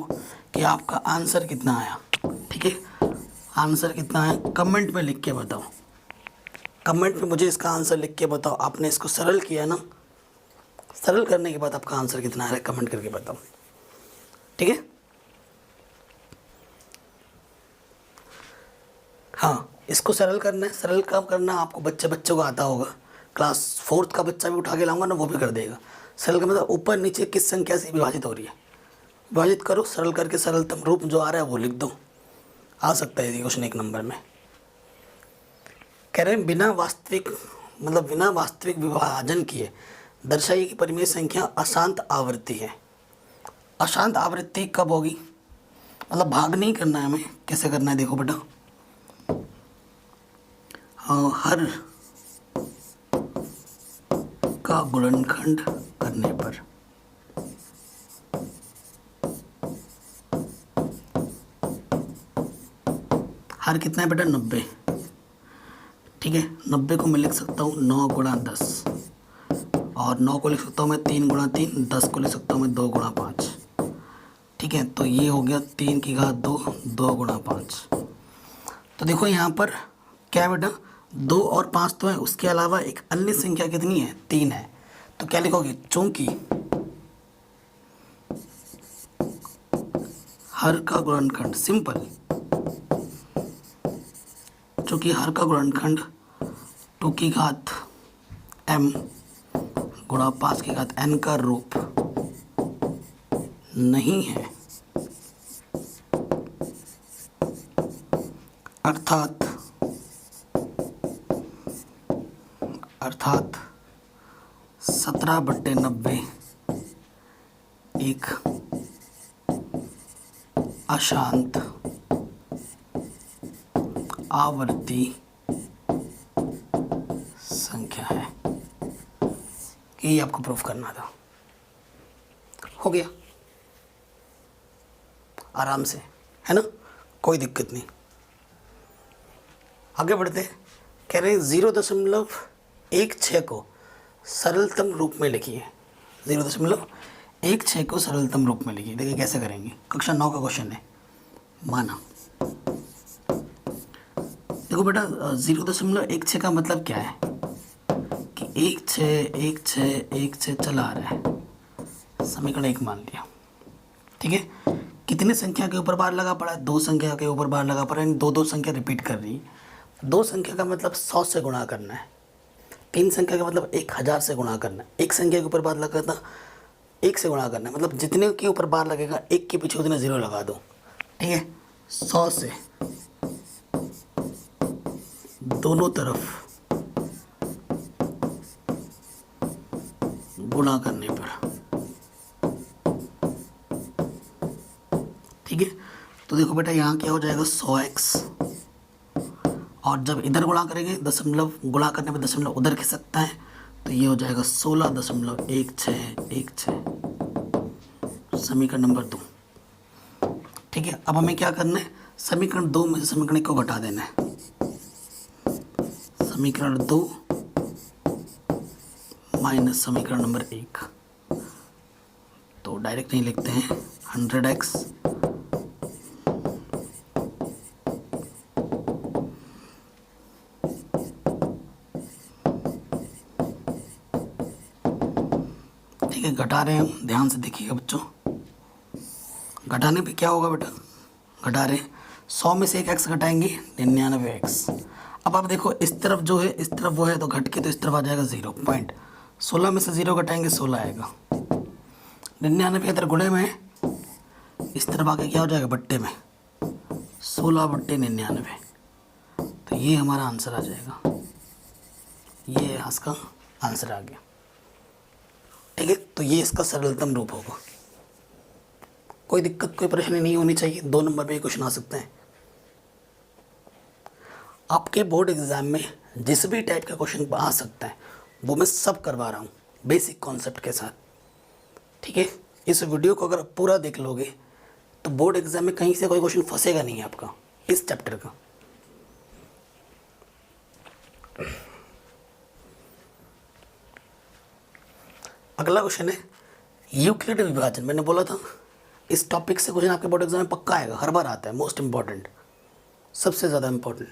कि आपका आंसर कितना आया, ठीक है। आंसर कितना है कमेंट में लिख के बताओ, कमेंट में मुझे इसका आंसर लिख के बताओ। आपने इसको सरल किया ना, सरल करने के बाद आपका आंसर कितना आ रहा है कमेंट करके बताओ, ठीक है। हाँ, इसको सरल करना है। सरल कब करना आपको बच्चों को आता होगा। क्लास 4th का बच्चा भी उठा के लाऊंगा ना, वो भी कर देगा। सरल का मतलब ऊपर नीचे किस संख्या से विभाजित हो रही है, विभाजित करो। सरल करके सरलतम रूप जो आ रहा है वो लिख दो, आ सकता है क्वेश्चन 1 नंबर में। कह रहे हैं बिना वास्तविक विभाजन किए दर्शाइए कि परिमेय संख्या अशांत आवृत्ति है। अशांत आवृत्ति कब होगी, मतलब भाग नहीं करना है हमें। कैसे करना है देखो बेटा, हर का गुणनखंड करने पर हर कितना है बेटा 90, ठीक है। 90 को मैं लिख सकता हूँ 9 गुणा 10 और 9 को लिख सकता हूँ मैं 3 गुणा 3, 10 को लिख सकता हूँ मैं 2 गुणा 5, ठीक है। तो ये हो गया 3 की घात 2, 2 गुणा 5। तो देखो यहाँ पर क्या है बेटा, 2 और 5 तो है, उसके अलावा एक अन्य संख्या कितनी है, 3 है। तो क्या लिखोगे, चूंकि हर का गुणनखंड सिंपल, चूंकि हर का गुणनखंड 2 की घात m गुणा 5 की घात n का रूप नहीं है, अर्थात 17/90 एक अशांत आवर्ती संख्या है। यही आपको प्रूफ करना था। हो गया आराम से, है ना, कोई दिक्कत नहीं। आगे बढ़ते हैं। कह रहे हैं 0.16 को सरलतम रूप में लिखिए। 0.16 को सरलतम रूप में लिखिए। देखिए कैसे करेंगे, कक्षा 9 का क्वेश्चन है। माना देखो बेटा 0.16 का मतलब क्या है कि 1 6 चला आ रहा है। समीकरण 1 मान लिया, ठीक है। कितने संख्या के ऊपर बार लगा पड़ा है, 2 संख्या के ऊपर बार लगा पड़ा है। 2 संख्या रिपीट कर रही है। 2 संख्या का मतलब 100 से गुणा करना है। 3 संख्या का मतलब 1000 से गुणा करना है। एक संख्या के ऊपर बार लगा था 1 से गुणा करना है, मतलब जितने के ऊपर बार लगेगा 1 के पीछे उतने 0 लगा दो, ठीक है। 100 से दोनों तरफ गुणा करने पर, ठीक है। तो देखो बेटा यहाँ क्या हो जाएगा 100x, और जब इधर गुणा करेंगे दशमलव गुणा करने पर दशमलव उधर खिसकता है, तो ये हो जाएगा 16.1616। समीकरण नंबर 2, ठीक है। अब हमें क्या करना है, समीकरण 2 में से समीकरण 1 को घटा देना है। समीकरण 2 माइनस समीकरण नंबर 1, तो डायरेक्ट नहीं लिखते हैं। 100x ठीक है, घटा रहे हैं हम, ध्यान से देखिएगा बच्चों। घटाने पे क्या होगा बेटा, घटा रहे, 100 में से एक x घटाएंगे 99x। अब आप देखो इस तरफ जो है इस तरफ वो है तो घट के तो इस तरफ आ जाएगा 0 पॉइंट, 16 में से 0 घटाएंगे 16 आएगा, 99 इधर गुणे में है, इस तरफ आके क्या हो जाएगा बट्टे में, 16/99। तो ये हमारा आंसर आ जाएगा, ये इसका आंसर आ गया। ठीक है, तो ये इसका सरलतम रूप होगा। कोई दिक्कत कोई परेशानी नहीं होनी चाहिए, 2 नंबर पे क्वेश्चन आ सकते हैं। आपके बोर्ड एग्जाम में जिस भी टाइप का क्वेश्चन आ सकता है वो मैं सब करवा रहा हूँ बेसिक कॉन्सेप्ट के साथ। ठीक है, इस वीडियो को अगर पूरा देख लोगे तो बोर्ड एग्जाम में कहीं से कोई क्वेश्चन फंसेगा नहीं आपका इस चैप्टर का। अगला क्वेश्चन है यूक्लिड विभाजन। मैंने बोला था इस टॉपिक से क्वेश्चन आपके बोर्ड एग्जाम में पक्का आएगा, हर बार आता है, मोस्ट इंपॉर्टेंट, सबसे ज़्यादा इंपॉर्टेंट।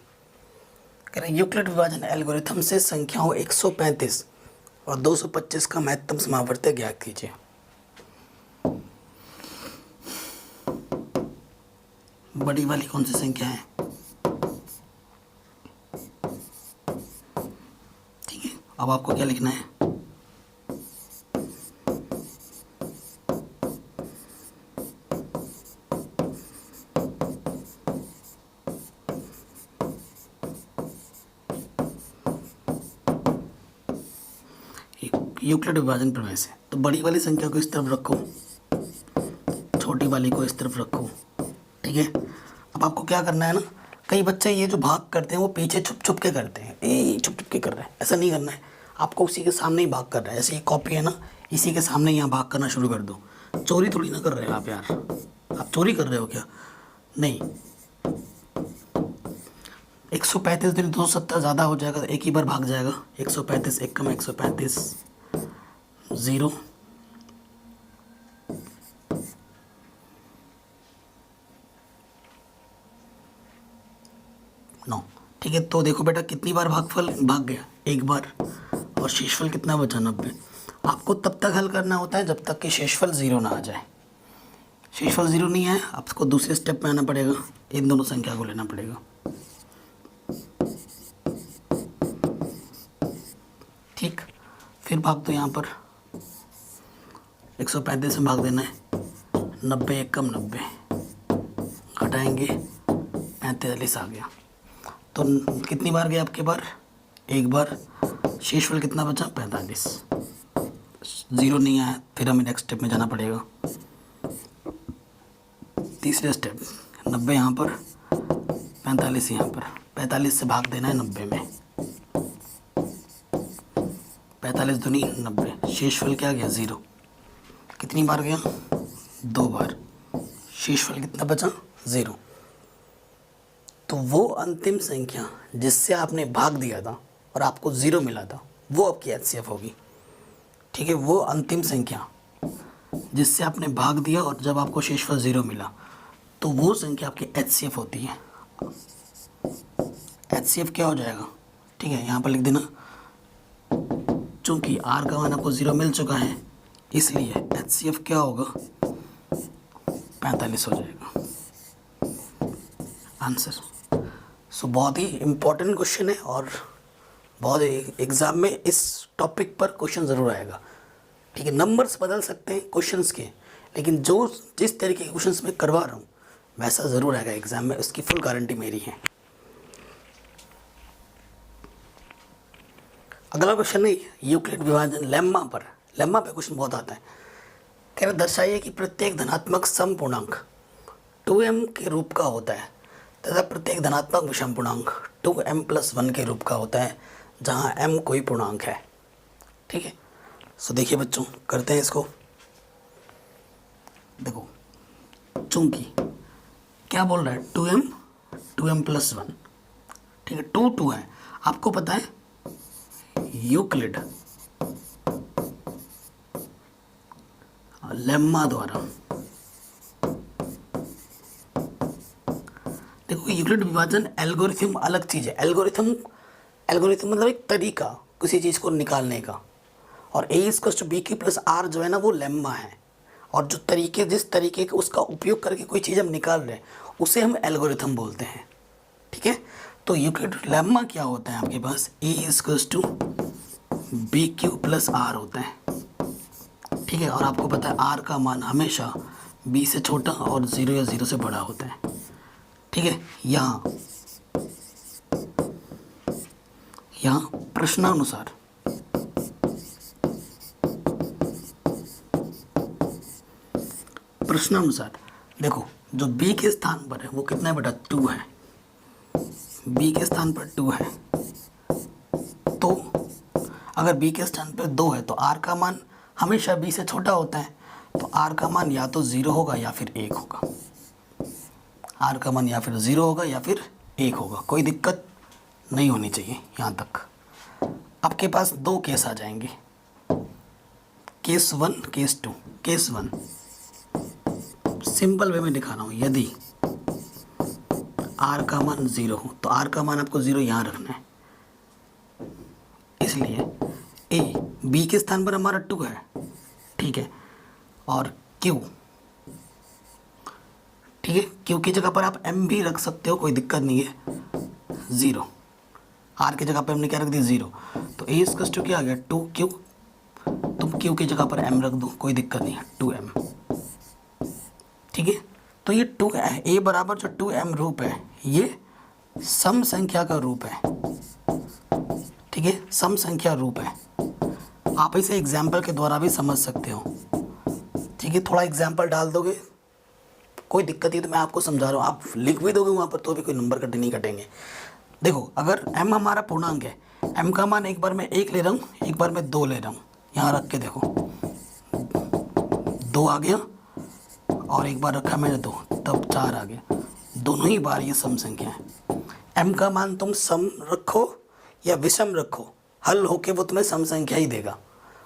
कह रहे यूक्लिड विभाजन एल्गोरिथम से संख्याओं 135 और 225 का महत्तम समावर्त ज्ञात कीजिए। बड़ी वाली कौन सी संख्या है? ठीक है, अब आपको क्या लिखना है? यूक्लिड विभाजन प्रमेय से तो बड़ी वाली संख्या को इस तरफ रखो, छोटी वाली को इस तरफ रखो। ठीक है, अब आपको क्या करना है ना, कई बच्चे ये जो भाग करते हैं वो पीछे छुप छुप के करते हैं, ये छुप छुप के कर रहे हैं, ऐसा नहीं करना है। आपको उसी के सामने ही भाग करना है। ऐसे ये कॉपी है ना, इसी के सामने यहाँ भाग करना शुरू कर दो। चोरी थोड़ी ना कर रहे हो आप यार, आप चोरी कर रहे हो क्या? नहीं, 135 दिन 270 ज़्यादा हो जाएगा तो एक ही बार भाग जाएगा। 135 एक कम 135 0 9। ठीक है, तो देखो बेटा कितनी बार भागफल भाग गया, एक बार, और शेषफल कितना बचा 90। आपको तब तक हल करना होता है जब तक कि शेषफल 0 ना आ जाए। शेषफल 0 नहीं है, आपको दूसरे स्टेप में आना पड़ेगा, इन दोनों संख्या को लेना पड़ेगा। ठीक, फिर भाग दो यहाँ पर, 135 में भाग देना है, 90 एक कम 90, घटाएंगे 45 आ गया। तो कितनी बार गया आपके बार? एक बार। शेषफल कितना बचा? 45। 0 नहीं आया, फिर हमें नेक्स्ट स्टेप में जाना पड़ेगा। तीसरे स्टेप, 90 यहाँ पर, 45 यहाँ पर, 45 से भाग देना है 90 में, 45 दूनी 90, शेषफल क्या गया? 0। कितनी बार गया? 2 बार। शेषफल कितना बचा? 0। तो वो अंतिम संख्या जिससे आपने भाग दिया था और आपको 0 मिला था वो आपकी एचसीएफ होगी। ठीक है, वो अंतिम संख्या जिससे आपने भाग दिया और जब आपको शेषफल 0 मिला तो वो संख्या आपकी एचसीएफ होती है। एचसीएफ क्या हो जाएगा? ठीक है, यहाँ पर लिख देना, चूंकि आर का मान आपको 0 मिल चुका है इसलिए एचसीएफ क्या होगा? 45 हो जाएगा आंसर। सो बहुत ही इम्पोर्टेंट क्वेश्चन है और बहुत एग्ज़ाम में इस टॉपिक पर क्वेश्चन ज़रूर आएगा। ठीक है, नंबर्स बदल सकते हैं क्वेश्चंस के, लेकिन जो जिस तरीके के क्वेश्चंस मैं करवा रहा हूँ वैसा ज़रूर आएगा एग्ज़ाम में, उसकी फुल गारंटी मेरी है। अगला क्वेश्चन है यूक्लिड विभाजन लेम्मा पर। लेम्मा पे क्वेश्चन बहुत आता है। कह रहे दर्शाइए कि प्रत्येक धनात्मक समपूर्णांक 2m के रूप का होता है तथा प्रत्येक धनात्मक विषम पूर्णांक 2m+1 के रूप का होता है जहाँ m कोई पूर्णांक है। ठीक है, सो देखिए बच्चों, करते हैं इसको। देखो, चूंकि क्या बोल रहा है? 2m+1। ठीक है, 2 है, आपको पता है यूक्लिड लेम्मा द्वारा, देखो यूक्लिड विभाजन एल्गोरिथम अलग चीज़ है। एल्गोरिथम मतलब एक तरीका किसी चीज़ को निकालने का, और a=bq+r जो है ना वो लेम्मा है। और जो तरीके जिस तरीके का उसका उपयोग करके कोई चीज़ हम निकाल रहे हैं उसे हम एल्गोरिथम बोलते हैं। ठीक है, तो यूक्लिड लेम्मा क्या होता है आपके पास, A equals to B Q plus R होता है। ठीक है, और आपको पता है आर का मान हमेशा बी से छोटा और 0 या 0 से बड़ा होता है। ठीक है, यहाँ प्रश्नानुसार देखो जो b के स्थान पर है वो कितना है बेटा, 2 है। b के स्थान पर 2 है, तो अगर b के स्थान पर 2 है तो r का मान हमेशा b से छोटा होता है, तो r का मान या तो 0 होगा या फिर 1 होगा। r का मान या फिर 0 होगा या फिर 1 होगा, कोई दिक्कत नहीं होनी चाहिए यहाँ तक। आपके पास दो केस आ जाएंगे, case 1 case 2। Case 1 simple way में दिखा रहा हूँ, यदि r का मान 0 हो तो r का मान आपको 0 यहाँ रखना है, इसलिए a b के स्थान पर हमारा 2 है। ठीक है, और q, ठीक है, q की जगह पर आप m भी रख सकते हो, कोई दिक्कत नहीं है, 0। r की जगह पर हमने क्या रख दिया, 0, तो a इक्वल्स टू क्या आ गया, 2q, तुम q की जगह पर m रख दो, कोई दिक्कत नहीं है, 2m। ठीक है, तो ये 2 a बराबर जो 2m रूप है ये सम संख्या का रूप है। ठीक है, सम संख्या रूप है। आप इसे एग्जाम्पल के द्वारा भी समझ सकते हो। ठीक है, थोड़ा एग्जाम्पल डाल दोगे कोई दिक्कत नहीं, तो मैं आपको समझा रहा हूँ, आप लिख भी दोगे वहाँ पर तो भी कोई नंबर कटे नहीं कटेंगे। देखो अगर m हमारा पूर्णांक है, m का मान एक बार मैं 1 ले रहा हूँ, एक बार मैं 2 ले रहा हूँ, यहाँ रख के देखो 2 आ गया, और एक बार रखा मैंने 2 तब 4 आ गया, दोनों ही बार ये सम संख्या है। m का मान तुम सम रखो या विषम रखो, हल होके वो तुम्हें सम संख्या ही देगा।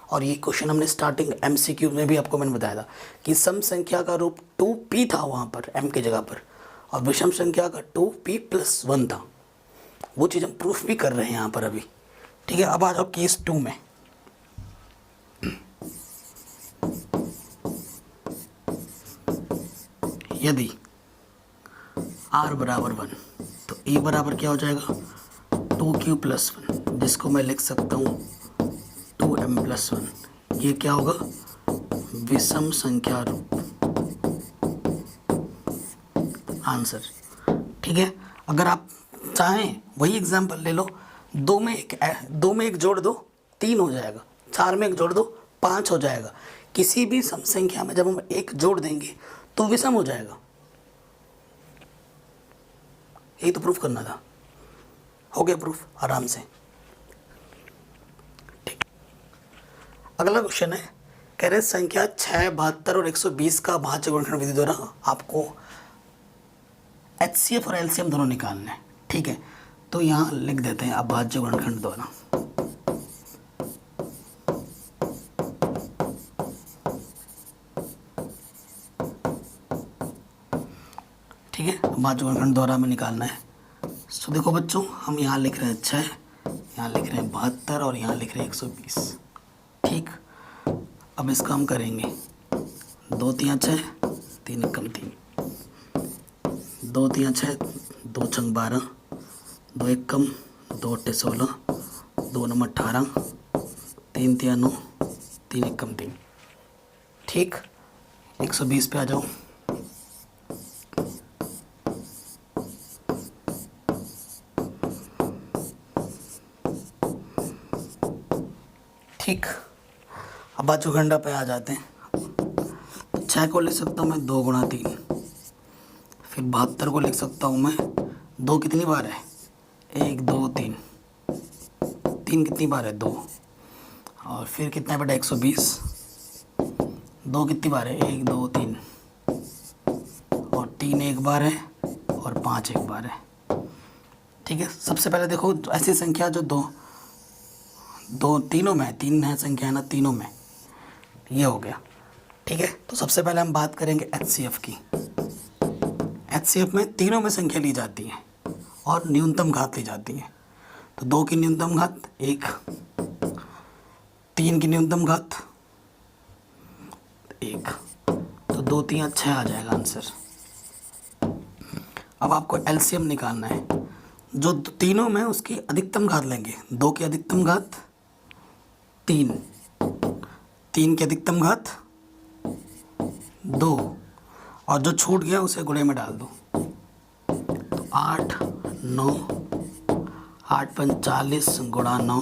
और ये क्वेश्चन हमने स्टार्टिंग MCQ में भी आपको मैंने बताया था कि सम संख्या का रूप 2p था वहाँ पर m की जगह पर, और विषम संख्या का 2p+1 था। वो चीज़ हम प्रूफ भी कर रहे हैं यहाँ पर अभी। ठीक है, अब आ जाओ केस 2 में। यदि r बराबर 1 तो a बराबर क्या हो जाएगा, 2q+1, जिसको मैं लिख सकता हूँ 2m+1। ये क्या होगा, विषम संख्या रूप, आंसर। ठीक है, अगर आप चाहें वही एग्जाम्पल ले लो, 2 में एक जोड़ दो 3 हो जाएगा, 4 में एक जोड़ दो 5 हो जाएगा। किसी भी सम संख्या में जब हम एक जोड़ देंगे तो विषम हो जाएगा। यही तो प्रूफ करना था, हो गया प्रूफ आराम से। ठीक, अगला क्वेश्चन है, कह रहे संख्या 6, 72 और 120 का भाज्य गुणनखंड विधि द्वारा आपको HCF और LCM दोनों निकालना है। ठीक है, तो यहाँ लिख देते हैं अभाज्य गुणनखंड द्वारा। ठीक है, अभाज्य गुणनखंड द्वारा हमें निकालना है। तो देखो बच्चों, हम यहाँ लिख रहे हैं 6, यहाँ लिख रहे हैं 72 और यहाँ लिख रहे हैं 120। ठीक, अब इसका हम करेंगे 2 3 6, 3 कम 3, 2 3 6, 2 छंग 12, 2 1 कम, 2 8 16, 2 9 18, 3 3 9, 3 1 कम 3। ठीक, 120 पे आ जाओ। ठीक, अब भाज्यखंड पे आ जाते हैं। 6 को लिख सकता हूँ मैं 2 गुणा 3, फिर 72 को लिख सकता हूँ मैं 2 कितनी बार है, 1 2 3, 3 कितनी बार है 2, और फिर कितना बेटा 120, 2 कितनी बार है 1 2 3, और 3 एक बार है और 5 एक बार है। ठीक है, सबसे पहले देखो ऐसी संख्या जो दो तीनों में, 3 है संख्या है ना तीनों में, ये हो गया। ठीक है, तो सबसे पहले हम बात करेंगे HCF की। HCF में तीनों में संख्या ली जाती है और न्यूनतम घात ली जाती है। तो 2 की न्यूनतम घात 1, 3 की न्यूनतम घात 1, तो 2 3 6 आ जाएगा आंसर। अब आपको एलसीएम निकालना है। जो तीनों में उसकी अधिकतम घात लेंगे। 2 की अधिकतम घात 3, 3 की अधिकतम घात 2, और जो छूट गया उसे गुणे में डाल दो। तो 8 9 8 45 गुणा 9,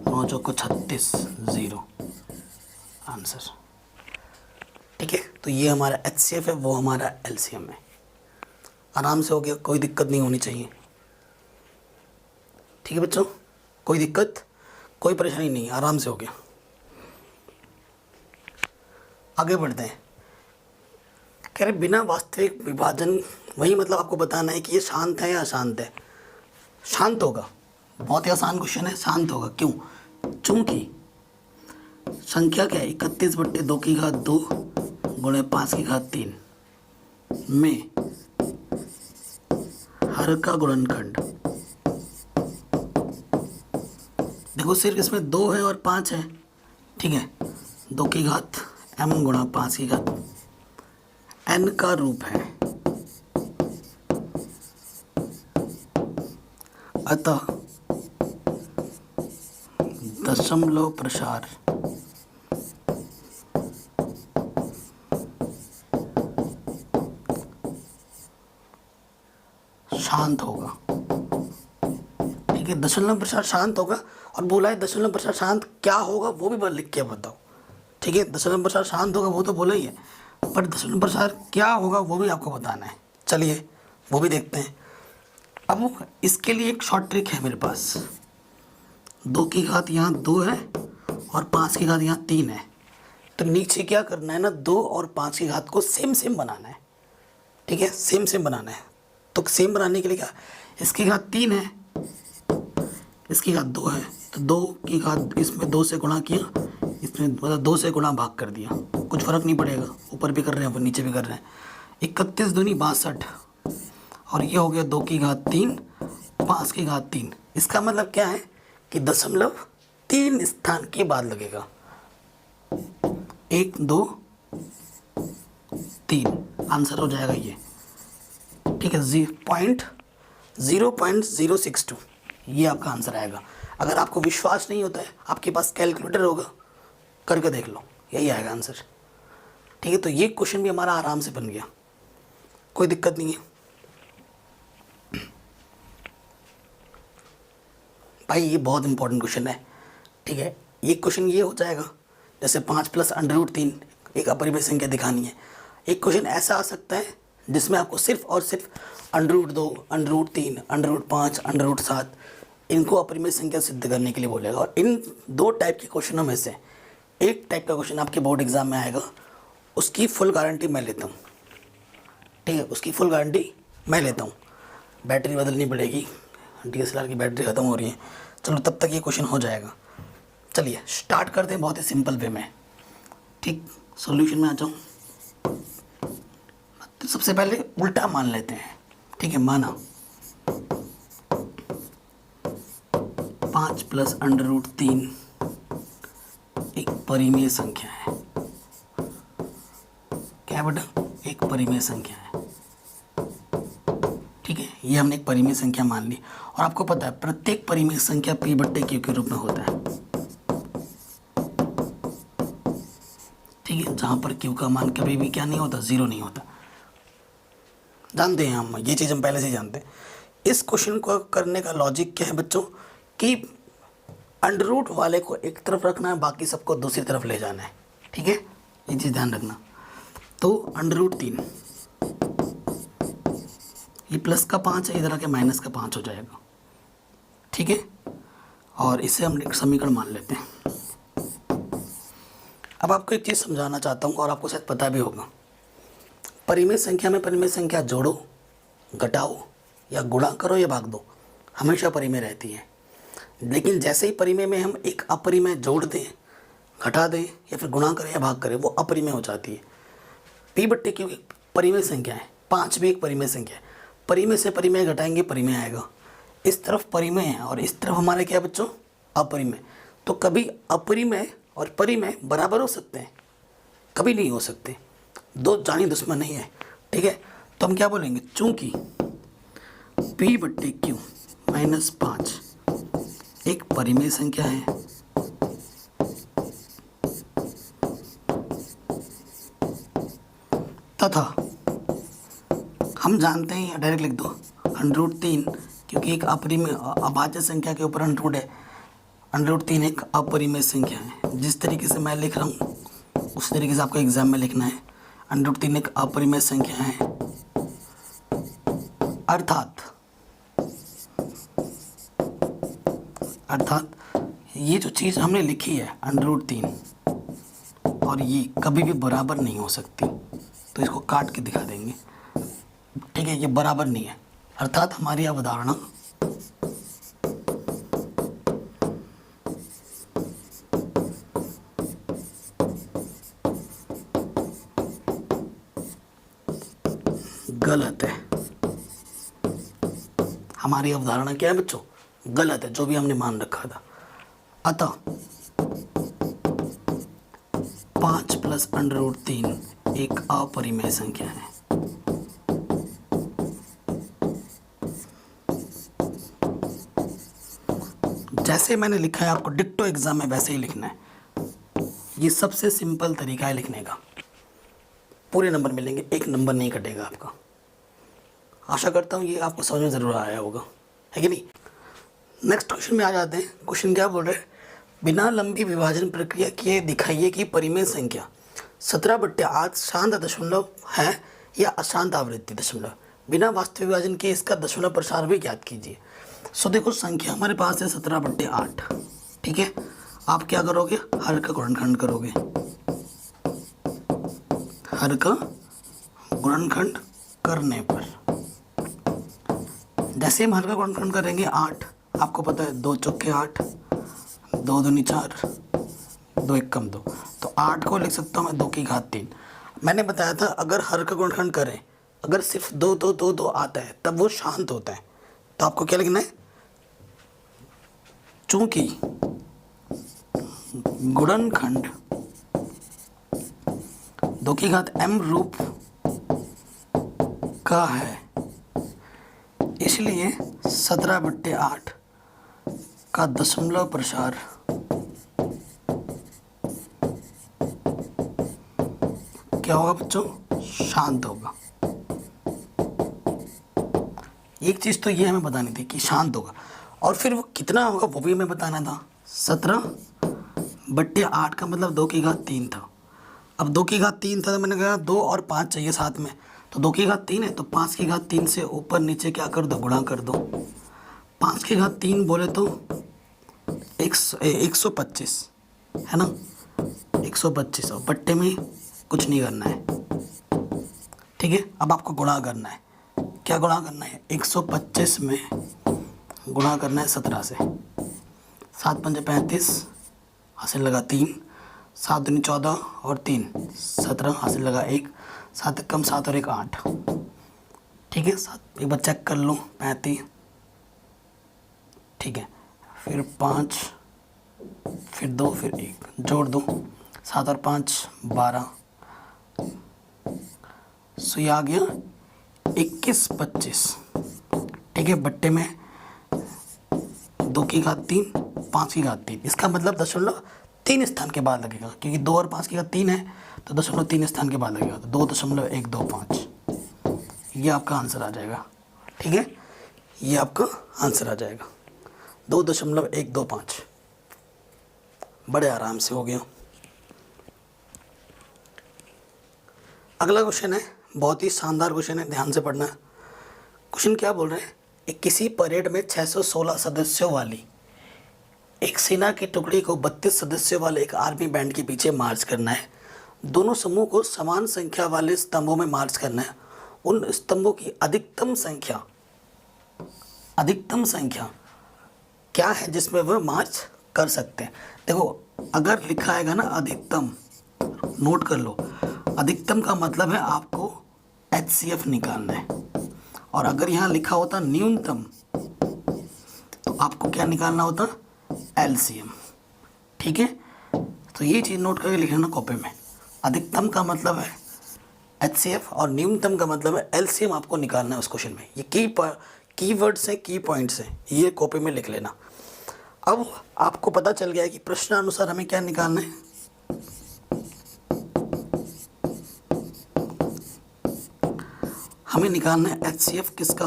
9 चौको 36, 0 आंसर। ठीक है, तो ये हमारा HCF है, वो हमारा LCM है। आराम से हो गया, कोई दिक्कत नहीं होनी चाहिए। ठीक है बच्चों, कोई दिक्कत कोई परेशानी नहीं, आराम से हो गया। आगे बढ़ते हैं। कह रहे बिना वास्तविक विभाजन, वही मतलब आपको बताना है कि ये शांत है या अशांत है। शांत होगा, बहुत ही आसान क्वेश्चन है, शांत होगा। क्यों? चूंकि संख्या क्या है, 31/2 की घात 2 गुणे 5 की घात 3 में हर का गुणनखंड, देखो सिर्फ इसमें 2 है और 5 है। ठीक है, 2 की घात m गुणा 5 की घात n का रूप है। अतः दशमलव प्रसार शांत होगा। ठीक है, दशमलव प्रसार शांत होगा। और बोला है दशमलव प्रसार शांत क्या होगा वो भी लिख के बताओ। ठीक है, दशमलव प्रसार शांत होगा वो तो बोला ही है, पर दशमलव प्रसार क्या होगा वो भी आपको बताना है। चलिए वो भी देखते हैं। अब इसके लिए एक शॉर्ट ट्रिक है मेरे पास। 2 की घात यहाँ 2 है और 5 की घात यहाँ 3 है। तो नीचे क्या करना है ना, 2 और 5 की घात को सेम सेम बनाना है। ठीक है, सेम सेम बनाना है। तो सेम बनाने के लिए क्या, इसकी घात 3 है, इसकी घात 2 है, तो 2 की घात इसमें 2 से गुणा किया, इसमें मतलब 2 से गुणा भाग कर दिया, कुछ फ़र्क नहीं पड़ेगा, ऊपर भी कर रहे हैं ऊपर नीचे भी कर रहे हैं। 31 दूनी 62, और ये हो गया 2 की घात 3 5 की घात 3। इसका मतलब क्या है कि दशमलव 3 स्थान के बाद लगेगा। 1 2 3 आंसर हो जाएगा ये। ठीक है, 0.062 ये आपका आंसर आएगा। अगर आपको विश्वास नहीं होता है, आपके पास कैलकुलेटर होगा, करके देख लो, यही आएगा आंसर। ठीक है, तो ये क्वेश्चन भी हमारा आराम से बन गया, कोई दिक्कत नहीं है भाई। ये बहुत इंपॉर्टेंट क्वेश्चन है। ठीक है, ये क्वेश्चन ये हो जाएगा जैसे 5 + √3 एक अपरिमेय संख्या दिखानी है। एक क्वेश्चन ऐसा आ सकता है जिसमें आपको सिर्फ और सिर्फ √2 √3 √5 √7 इनको अपरिमेय संख्या सिद्ध करने के लिए बोलेगा। और इन 2 टाइप के क्वेश्चनों में से एक टाइप का क्वेश्चन आपके बोर्ड एग्जाम में आएगा, उसकी फुल गारंटी मैं लेता हूँ। ठीक है, उसकी फुल गारंटी मैं लेता हूँ। बैटरी बदलनी पड़ेगी, DSLR की बैटरी ख़त्म हो रही है। चलो तब तक ये क्वेश्चन हो जाएगा। चलिए स्टार्ट करते हैं बहुत ही सिंपल वे में। ठीक, सॉल्यूशन में आ जाऊँ। तो सबसे पहले उल्टा मान लेते हैं। ठीक है, माना 5 + √3 एक परिमेय संख्या है। क्या बेटा, एक परिमेय संख्या है। ठीक है, ये हमने एक परिमेय संख्या मान ली। और आपको पता है प्रत्येक परिमेय संख्या P/Q के रूप में होता है। ठीक है, जहाँ पर Q का मान कभी भी क्या नहीं होता, 0 नहीं होता। जानते हैं हम, ये चीज़ हम पहले से जानते हैं। इस क्वेश्चन को करने का लॉजिक क्या है बच्चों, कि अंडर वाले को एक तरफ रखना है, बाकी सबको दूसरी तरफ ले जाना है। ठीक है, ये चीज़ ध्यान रखना। तो √3 ये प्लस का 5 है, इधर आके माइनस का 5 हो जाएगा। ठीक है, और इसे हम एक समीकरण मान लेते हैं। अब आपको एक चीज़ समझाना चाहता हूँ और आपको शायद पता भी होगा। परिमेय संख्या में परिमेय संख्या जोड़ो, घटाओ या गुणा करो या भाग दो, हमेशा परिमेय रहती है। लेकिन जैसे ही परिमेय में हम एक अपरिमेय जोड़ दें, घटा दें या फिर गुणा करें या भाग करें, वो अपरिमेय हो जाती है। P/Q एक परिमेय संख्या है, 5 भी एक परिमेय संख्या है। परिमेय से परिमेय घटाएंगे, परिमेय आएगा। इस तरफ परिमेय है और इस तरफ हमारे क्या बच्चों, अपरिमेय। तो कभी अपरिमेय और परिमेय बराबर हो सकते हैं, कभी नहीं हो सकते। दो जानी दुश्मन नहीं है। ठीक है, तो हम क्या बोलेंगे, चूंकि P बट्टे Q -5 एक परिमेय संख्या है तथा हम जानते हैं, डायरेक्ट लिख दो √3, क्योंकि एक अपरिमेय अभाज्य संख्या के ऊपर √ है। √3 एक अपरिमेय संख्या है। जिस तरीके से मैं लिख रहा हूँ उस तरीके से आपको एग्जाम में लिखना है। √3 एक अपरिमेय संख्या है, अर्थात ये जो चीज़ हमने लिखी है √3 और ये कभी भी बराबर नहीं हो सकती, तो इसको काट के दिखा देंगे। ठीक है, ये बराबर नहीं है, अर्थात हमारी अवधारणा गलत है। हमारी अवधारणा क्या है बच्चों? गलत है, जो भी हमने मान रखा था। अतः 5 + √3 एक अपरिमेय संख्या है। जैसे मैंने लिखा है आपको डिक्टो एग्जाम में वैसे ही लिखना है। ये सबसे सिंपल तरीका है लिखने का। पूरे नंबर मिलेंगे, एक नंबर नहीं कटेगा आपका। आशा करता हूँ ये आपको समझ में ज़रूर आया होगा, है कि नहीं। नेक्स्ट क्वेश्चन में आ जाते हैं। क्वेश्चन क्या बोल रहे हैं? बिना लंबी विभाजन प्रक्रिया किए दिखाइए कि परिमेय संख्या 17/8 शांत दशमलव है या अशांत आवृत्ति दशमलव। बिना वास्तविक विभाजन के इसका दशमलव प्रसार भी ज्ञात कीजिए। सो देखो, संख्या हमारे पास है 17/8। ठीक है, आप क्या करोगे? हर का गुणनखंड करोगे। हर का गुणनखंड करने पर जैसे हम हर का गुणनखंड करेंगे 8, आपको पता है 2 चौके 8, 2 दूनी 4, 2 1 कम 2, तो 8 को लिख सकता हूँ मैं 2 की घात 3। मैंने बताया था अगर हर का गुणनखंड करें, अगर सिर्फ 2 2 2 2 आता है तब वो शांत होता है। तो आपको क्या लिखना है? चूंकि गुणनखंड 2 की घात m रूप का है, इसलिए 17/8 का दशमलव प्रसार क्या होगा बच्चों? शांत होगा। एक चीज़ तो ये हमें बतानी थी कि शांत होगा, और फिर वो कितना होगा वो भी हमें बताना था। 17/8 का मतलब 2 की घात 3 था। अब 2 की घात 3 था तो मैंने कहा 2 और 5 चाहिए साथ में, तो 2 की घात 3 है तो 5 की घात 3 से ऊपर नीचे क्या कर दो? गुणा कर दो। 5 की घात 3 बोले तो 125 है ना, 125, और बट्टे में कुछ नहीं करना है। ठीक है, अब आपको गुणा करना है। क्या गुणा करना है? 125 में गुणा करना है 17 से। 7 पंजे 35, हासिल लगा 3, 7 दूनी 14 और 3 17, हासिल लगा 1, 7 कम 7 और 1 8। ठीक है, 7 एक बार चेक कर लो, 35। ठीक है, फिर 5, फिर 2, फिर 1 जोड़ दो, 7 और 5 12। सो ये आ गया 21 25। ठीक है, बट्टे में 2 की घात 3, 5 की घात 3, इसका मतलब दशमलव 3 स्थान के बाद लगेगा, क्योंकि 2 और 5 की घात 3 है तो 0.3 स्थान के बाद लगेगा, तो 2.125। ये आपका आंसर आ जाएगा। ठीक है, ये आपका आंसर आ जाएगा 2.125। बड़े आराम से हो गया। अगला क्वेश्चन है, बहुत ही शानदार क्वेश्चन है, ध्यान से पढ़ना। क्वेश्चन क्या बोल रहे हैं? एक किसी परेड में 616 सदस्यों वाली एक सेना की टुकड़ी को 32 सदस्यों वाले एक आर्मी बैंड के पीछे मार्च करना है। दोनों समूह को समान संख्या वाले स्तंभों में मार्च करना है। उन स्तंभों की अधिकतम संख्या क्या है जिसमें वह मार्च कर सकते हैं? देखो, अगर लिखा आएगा ना अधिकतम, नोट कर लो, अधिकतम का मतलब है आपको HCF निकालना है, और अगर यहाँ लिखा होता न्यूनतम तो आपको क्या निकालना होता? LCM। ठीक है, तो ये चीज़ नोट करके लिख लेना कॉपी में। अधिकतम का मतलब है HCF और न्यूनतम का मतलब है LCM, आपको निकालना है उस क्वेश्चन में। ये कीवर्ड्स हैं, की पॉइंट्स हैं, ये कॉपी में लिख लेना। अब आपको पता चल गया है कि प्रश्नानुसार हमें क्या निकालना है। हमें निकालना है HCF किसका,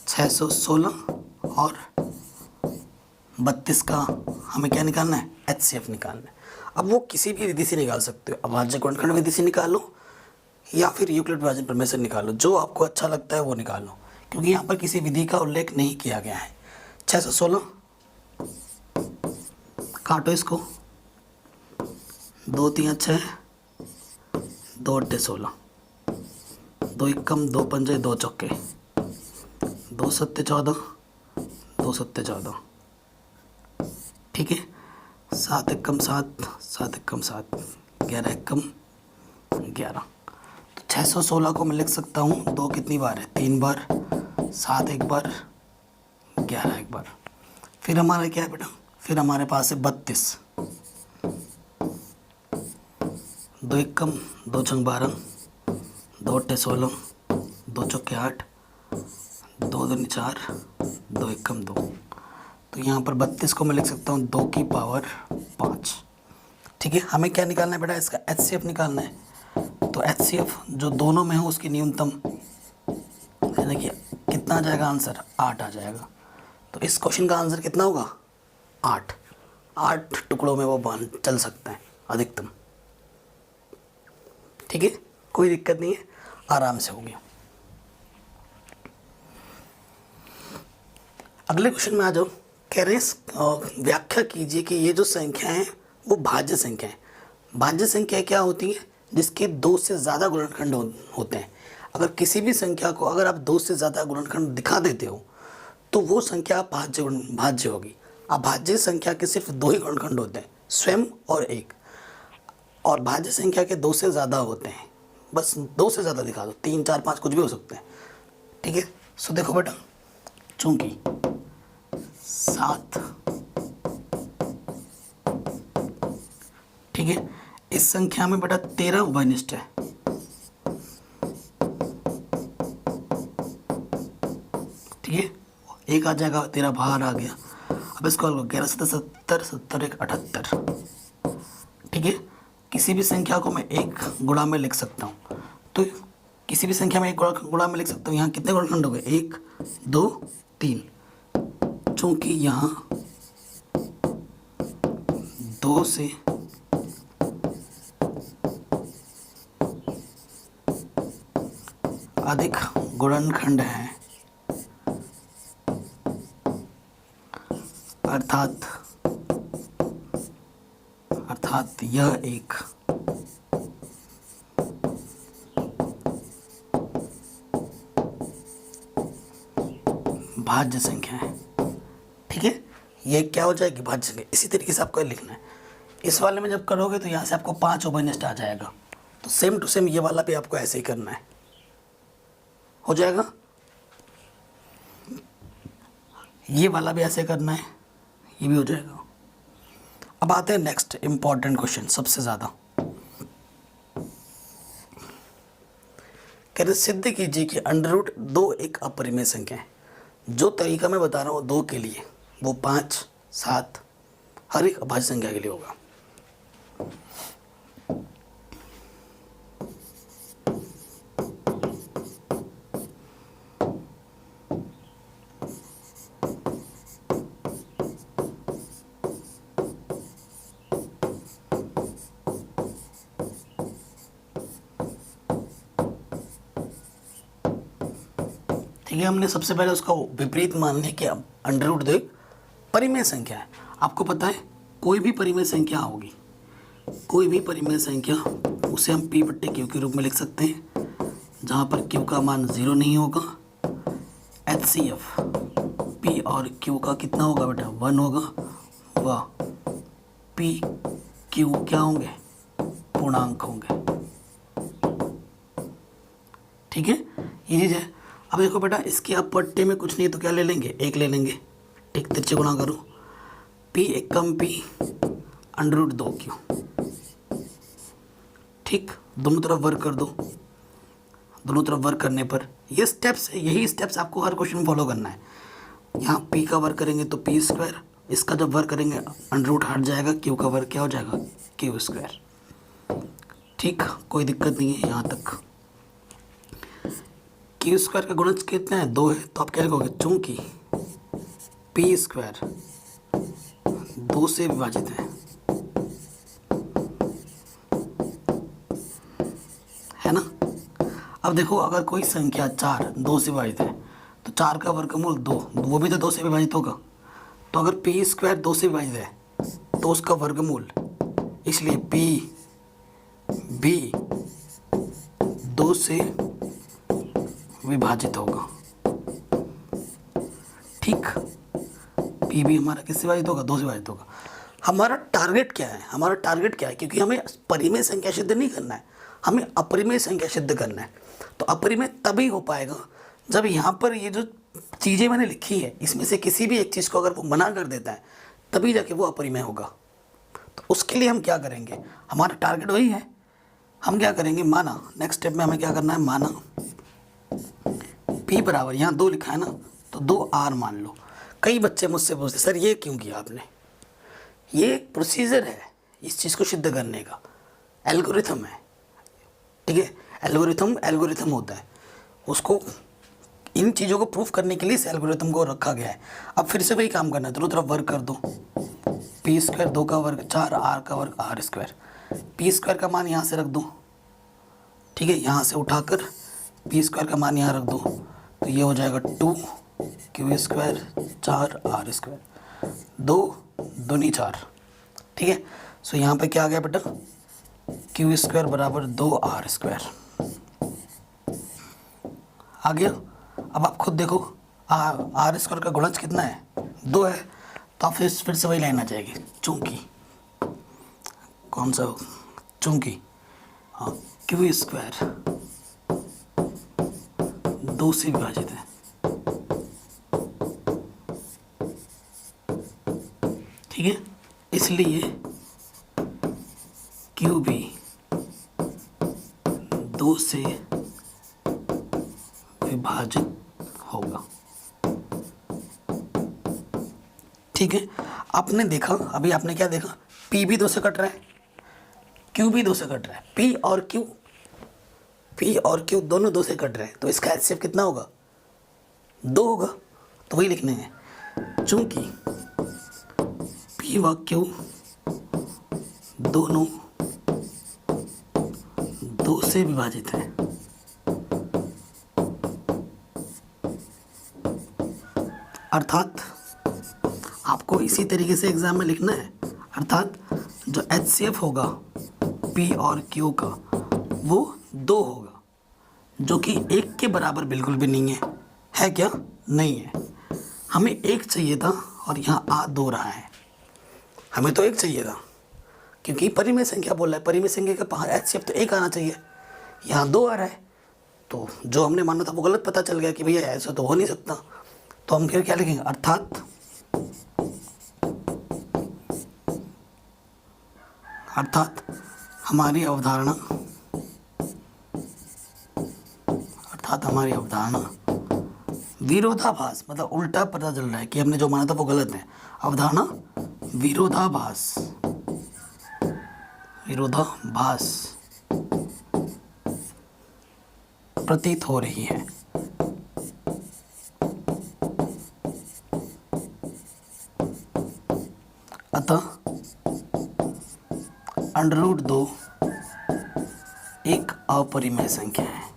616 और 32 का हमें क्या निकालना है, HCF निकालना है। अब वो किसी भी विधि से निकाल सकते हो, अभाज्य गुणनखंड विधि से निकालो या फिर यूक्लिड विभाजन प्रमेय से निकालो, जो आपको अच्छा लगता है वो निकालो, क्योंकि यहाँ पर किसी विधि का उल्लेख नहीं किया गया है। 616 काटो इसको, 2 3 6, 2 8 16, 2 1 कम, 2 पंजे 2 चौके, 2 7 14, 2 7 14, ठीक है। 7 1 कम 7, 7 1 कम 7, 11 1 कम 11। तो 616 को मैं लिख सकता हूँ, 2 कितनी बार है, 3 बार, 7 एक बार, 11 एक बार। फिर हमारा क्या है बेटा, फिर हमारे पास है 32, 2 1 कम, 2 छंग 12, 2 8 16, 2 चौके 8, 2 2 4, 2 1 कम 2। तो यहाँ पर 32 को मैं लिख सकता हूँ 2 की पावर 5, ठीक है। हमें क्या निकालना है बेटा, इसका HCF निकालना है। तो HCF जो दोनों में हो उसकी न्यूनतम, यानी कि कितना आ जाएगा आंसर, 8 आ जाएगा। तो इस क्वेश्चन का आंसर कितना होगा, 8 टुकड़ों में वो बांध चल सकता है अधिकतम, ठीक है, कोई दिक्कत नहीं है, आराम से हो गया। अगले क्वेश्चन में आ जाओ। कह रहे हैं व्याख्या कीजिए कि ये जो संख्या है वो भाज्य संख्या है। भाज्य संख्या क्या होती है, जिसके 2 से ज़्यादा गुणनखंड होते हैं। अगर किसी भी संख्या को अगर आप 2 से ज़्यादा गुणनखंड दिखा देते हो तो वो संख्या भाज्य होगी। अभाज्य संख्या के सिर्फ 2 ही गुणनखंड होते हैं, स्वयं और एक, और भाज्य संख्या के 2 से ज़्यादा होते हैं। बस 2 से ज़्यादा दिखा दो, 3 4 5 कुछ भी हो सकते हैं, ठीक है। सो देखो बेटा, चूंकि 7, ठीक है, इस संख्या में बेटा 13 उभयनिष्ठ है, ठीक है, एक आ जाएगा, 13 बाहर आ गया। अब इसको 11 7 70, 70 1 78, ठीक है। किसी भी संख्या को मैं एक गुणा में लिख सकता हूँ, तो किसी भी संख्या में एक गुणा में लिख सकता हूँ। यहाँ कितने गुणनखंड हो गए, 1 2 3, चूंकि यहाँ 2 से अधिक गुणनखंड है, अर्थात यह एक भाज्य संख्या है, ठीक है। ये क्या हो जाएगी, भाज्य संख्या। इसी तरीके से आपको लिखना है। इस वाले में जब करोगे तो यहाँ से आपको 5 उभयनिष्ठ आ जाएगा, तो सेम टू सेम ये वाला भी आपको ऐसे ही करना है, हो जाएगा। ये वाला भी ऐसे करना है, ये भी हो जाएगा। अब आते हैं नेक्स्ट इंपॉर्टेंट क्वेश्चन, सबसे ज़्यादा। कह रहे सिद्ध कीजिए कि √2 एक अपरिमेय संख्या है। जो तरीका मैं बता रहा हूँ 2 के लिए, वो 5 7 हर एक अभाज्य संख्या के लिए होगा। ठीक है, हमने सबसे पहले उसका विपरीत मान लिया कि अब √2 एक परिमेय संख्या है। आपको पता है कोई भी परिमेय संख्या होगी, कोई भी परिमेय संख्या, उसे हम P/Q के रूप में लिख सकते हैं, जहाँ पर Q का मान 0 नहीं होगा। HCF P और Q का कितना होगा बेटा, 1 होगा, व P Q क्या होंगे, पूर्णांक होंगे, ठीक है, ये चीज़ है। अब देखो बेटा, इसके अब पट्टे में कुछ नहीं है तो क्या ले लेंगे, 1 ले लेंगे, ठीक, तिरछे गुणा करो, P 1 कम P √2Q, ठीक, दोनों तरफ वर्ग कर दो। दोनों तरफ वर्ग करने पर ये स्टेप्स है, यही स्टेप्स आपको हर क्वेश्चन फॉलो करना है। यहाँ पी का वर्क करेंगे तो पी स्क्वायर, इसका जब वर्क करेंगे अंडर रूट हट जाएगा, क्यू का वर्क क्या हो जाएगा, क्यू स्क्वायर। ठीक, कोई दिक्कत नहीं है यहाँ तक। क्यू स्क्वायर का गुणज कितना है, 2 है, तो आप क्या लिखोगे, चूंकि पी स्क्वायर 2 से विभाजित है ना। अब देखो अगर कोई संख्या 4 2 से विभाजित है तो 4 का वर्गमूल 2, वो भी तो 2 से विभाजित होगा। तो अगर पी स्क्वायर 2 से विभाजित है तो उसका वर्गमूल, इसलिए पी भी 2 से विभाजित होगा। ठीक, पी भी हमारा किससे विभाजित होगा, 2 से विभाजित होगा। हमारा टारगेट क्या है, हमारा टारगेट क्या है, क्योंकि हमें परिमेय संख्या सिद्ध नहीं करना है, हमें अपरिमेय संख्या सिद्ध करना है। तो अपरिमेय तभी हो पाएगा जब यहाँ पर ये जो चीज़ें मैंने लिखी है इसमें से किसी भी एक चीज़ को अगर वो मना कर देता है तभी जाके वो अपरिमेय होगा। तो उसके लिए हम क्या करेंगे, हमारा टारगेट वही है। हम क्या करेंगे, माना नेक्स्ट स्टेप में हमें क्या करना है, माना P बराबर, यहाँ 2 लिखा है ना, तो 2R मान लो। कई बच्चे मुझसे पूछते सर ये क्यों किया आपने, ये एक प्रोसीजर है इस चीज़ को सिद्ध करने का, एल्गोरिथम है। ठीक है, एल्गोरिथम होता है, उसको इन चीज़ों को प्रूफ करने के लिए इस एल्गोरिथम को रखा गया है। अब फिर से वही काम करना है, दोनों तरफ वर्क कर दो। पी स्क्वायर 2 का वर्ग 4, आर का वर्ग आर स्क्वायर। पी स्क्वायर का मान यहाँ से रख दो, ठीक है, यहाँ से उठाकर पी स्क्वायर का मान यहाँ रख दो, तो ये हो जाएगा 2 क्यू स्क्वायर 4 आर स्क्वायर, 2 दूनी 4। ठीक है, सो यहाँ पे क्या आ गया बेटा, क्यू स्क्वायर बराबर 2 आर स्क्वायर आ गया। अब आप खुद देखो आर स्क्वायर का गुणज कितना है, 2 है, तो आप फिर से वही लाइन आ जाएगी, चूंकि कौन सा, चूंकि हाँ क्यू स्क्वायर 2 से विभाजित है। ठीक है, इसलिए क्यू भी 2 से विभाजित होगा। ठीक है, आपने देखा, अभी आपने क्या देखा, P भी 2 से कट रहा है, Q भी 2 से कट रहा है, P और Q दोनों 2 से कट रहे हैं, तो इसका HCF कितना होगा, 2 होगा। तो वही लिखने हैं, चूंकि P व Q दोनों 2 से विभाजित है, अर्थात आपको इसी तरीके से एग्जाम में लिखना है, अर्थात जो HCF होगा P और Q का वो 2 होगा, जो कि 1 के बराबर बिल्कुल भी नहीं है क्या, नहीं है। हमें 1 चाहिए था और यहाँ आ 2 रहा है, हमें तो 1 चाहिए था क्योंकि परिमेय संख्या बोल रहा है, परिमेय संख्या का HCF तो 1 आना चाहिए, यहाँ 2 आ रहा है। तो जो हमने माना था वो गलत पता चल गया कि भैया ऐसा तो हो नहीं सकता। तो हम फिर क्या लिखेंगे, अर्थात हमारी अवधारणा विरोधाभास, मतलब उल्टा पता चल रहा है कि हमने जो माना था वो गलत है। अवधारणा विरोधाभास प्रतीत हो रही है। अतः √2 एक अपरिमेय संख्या है।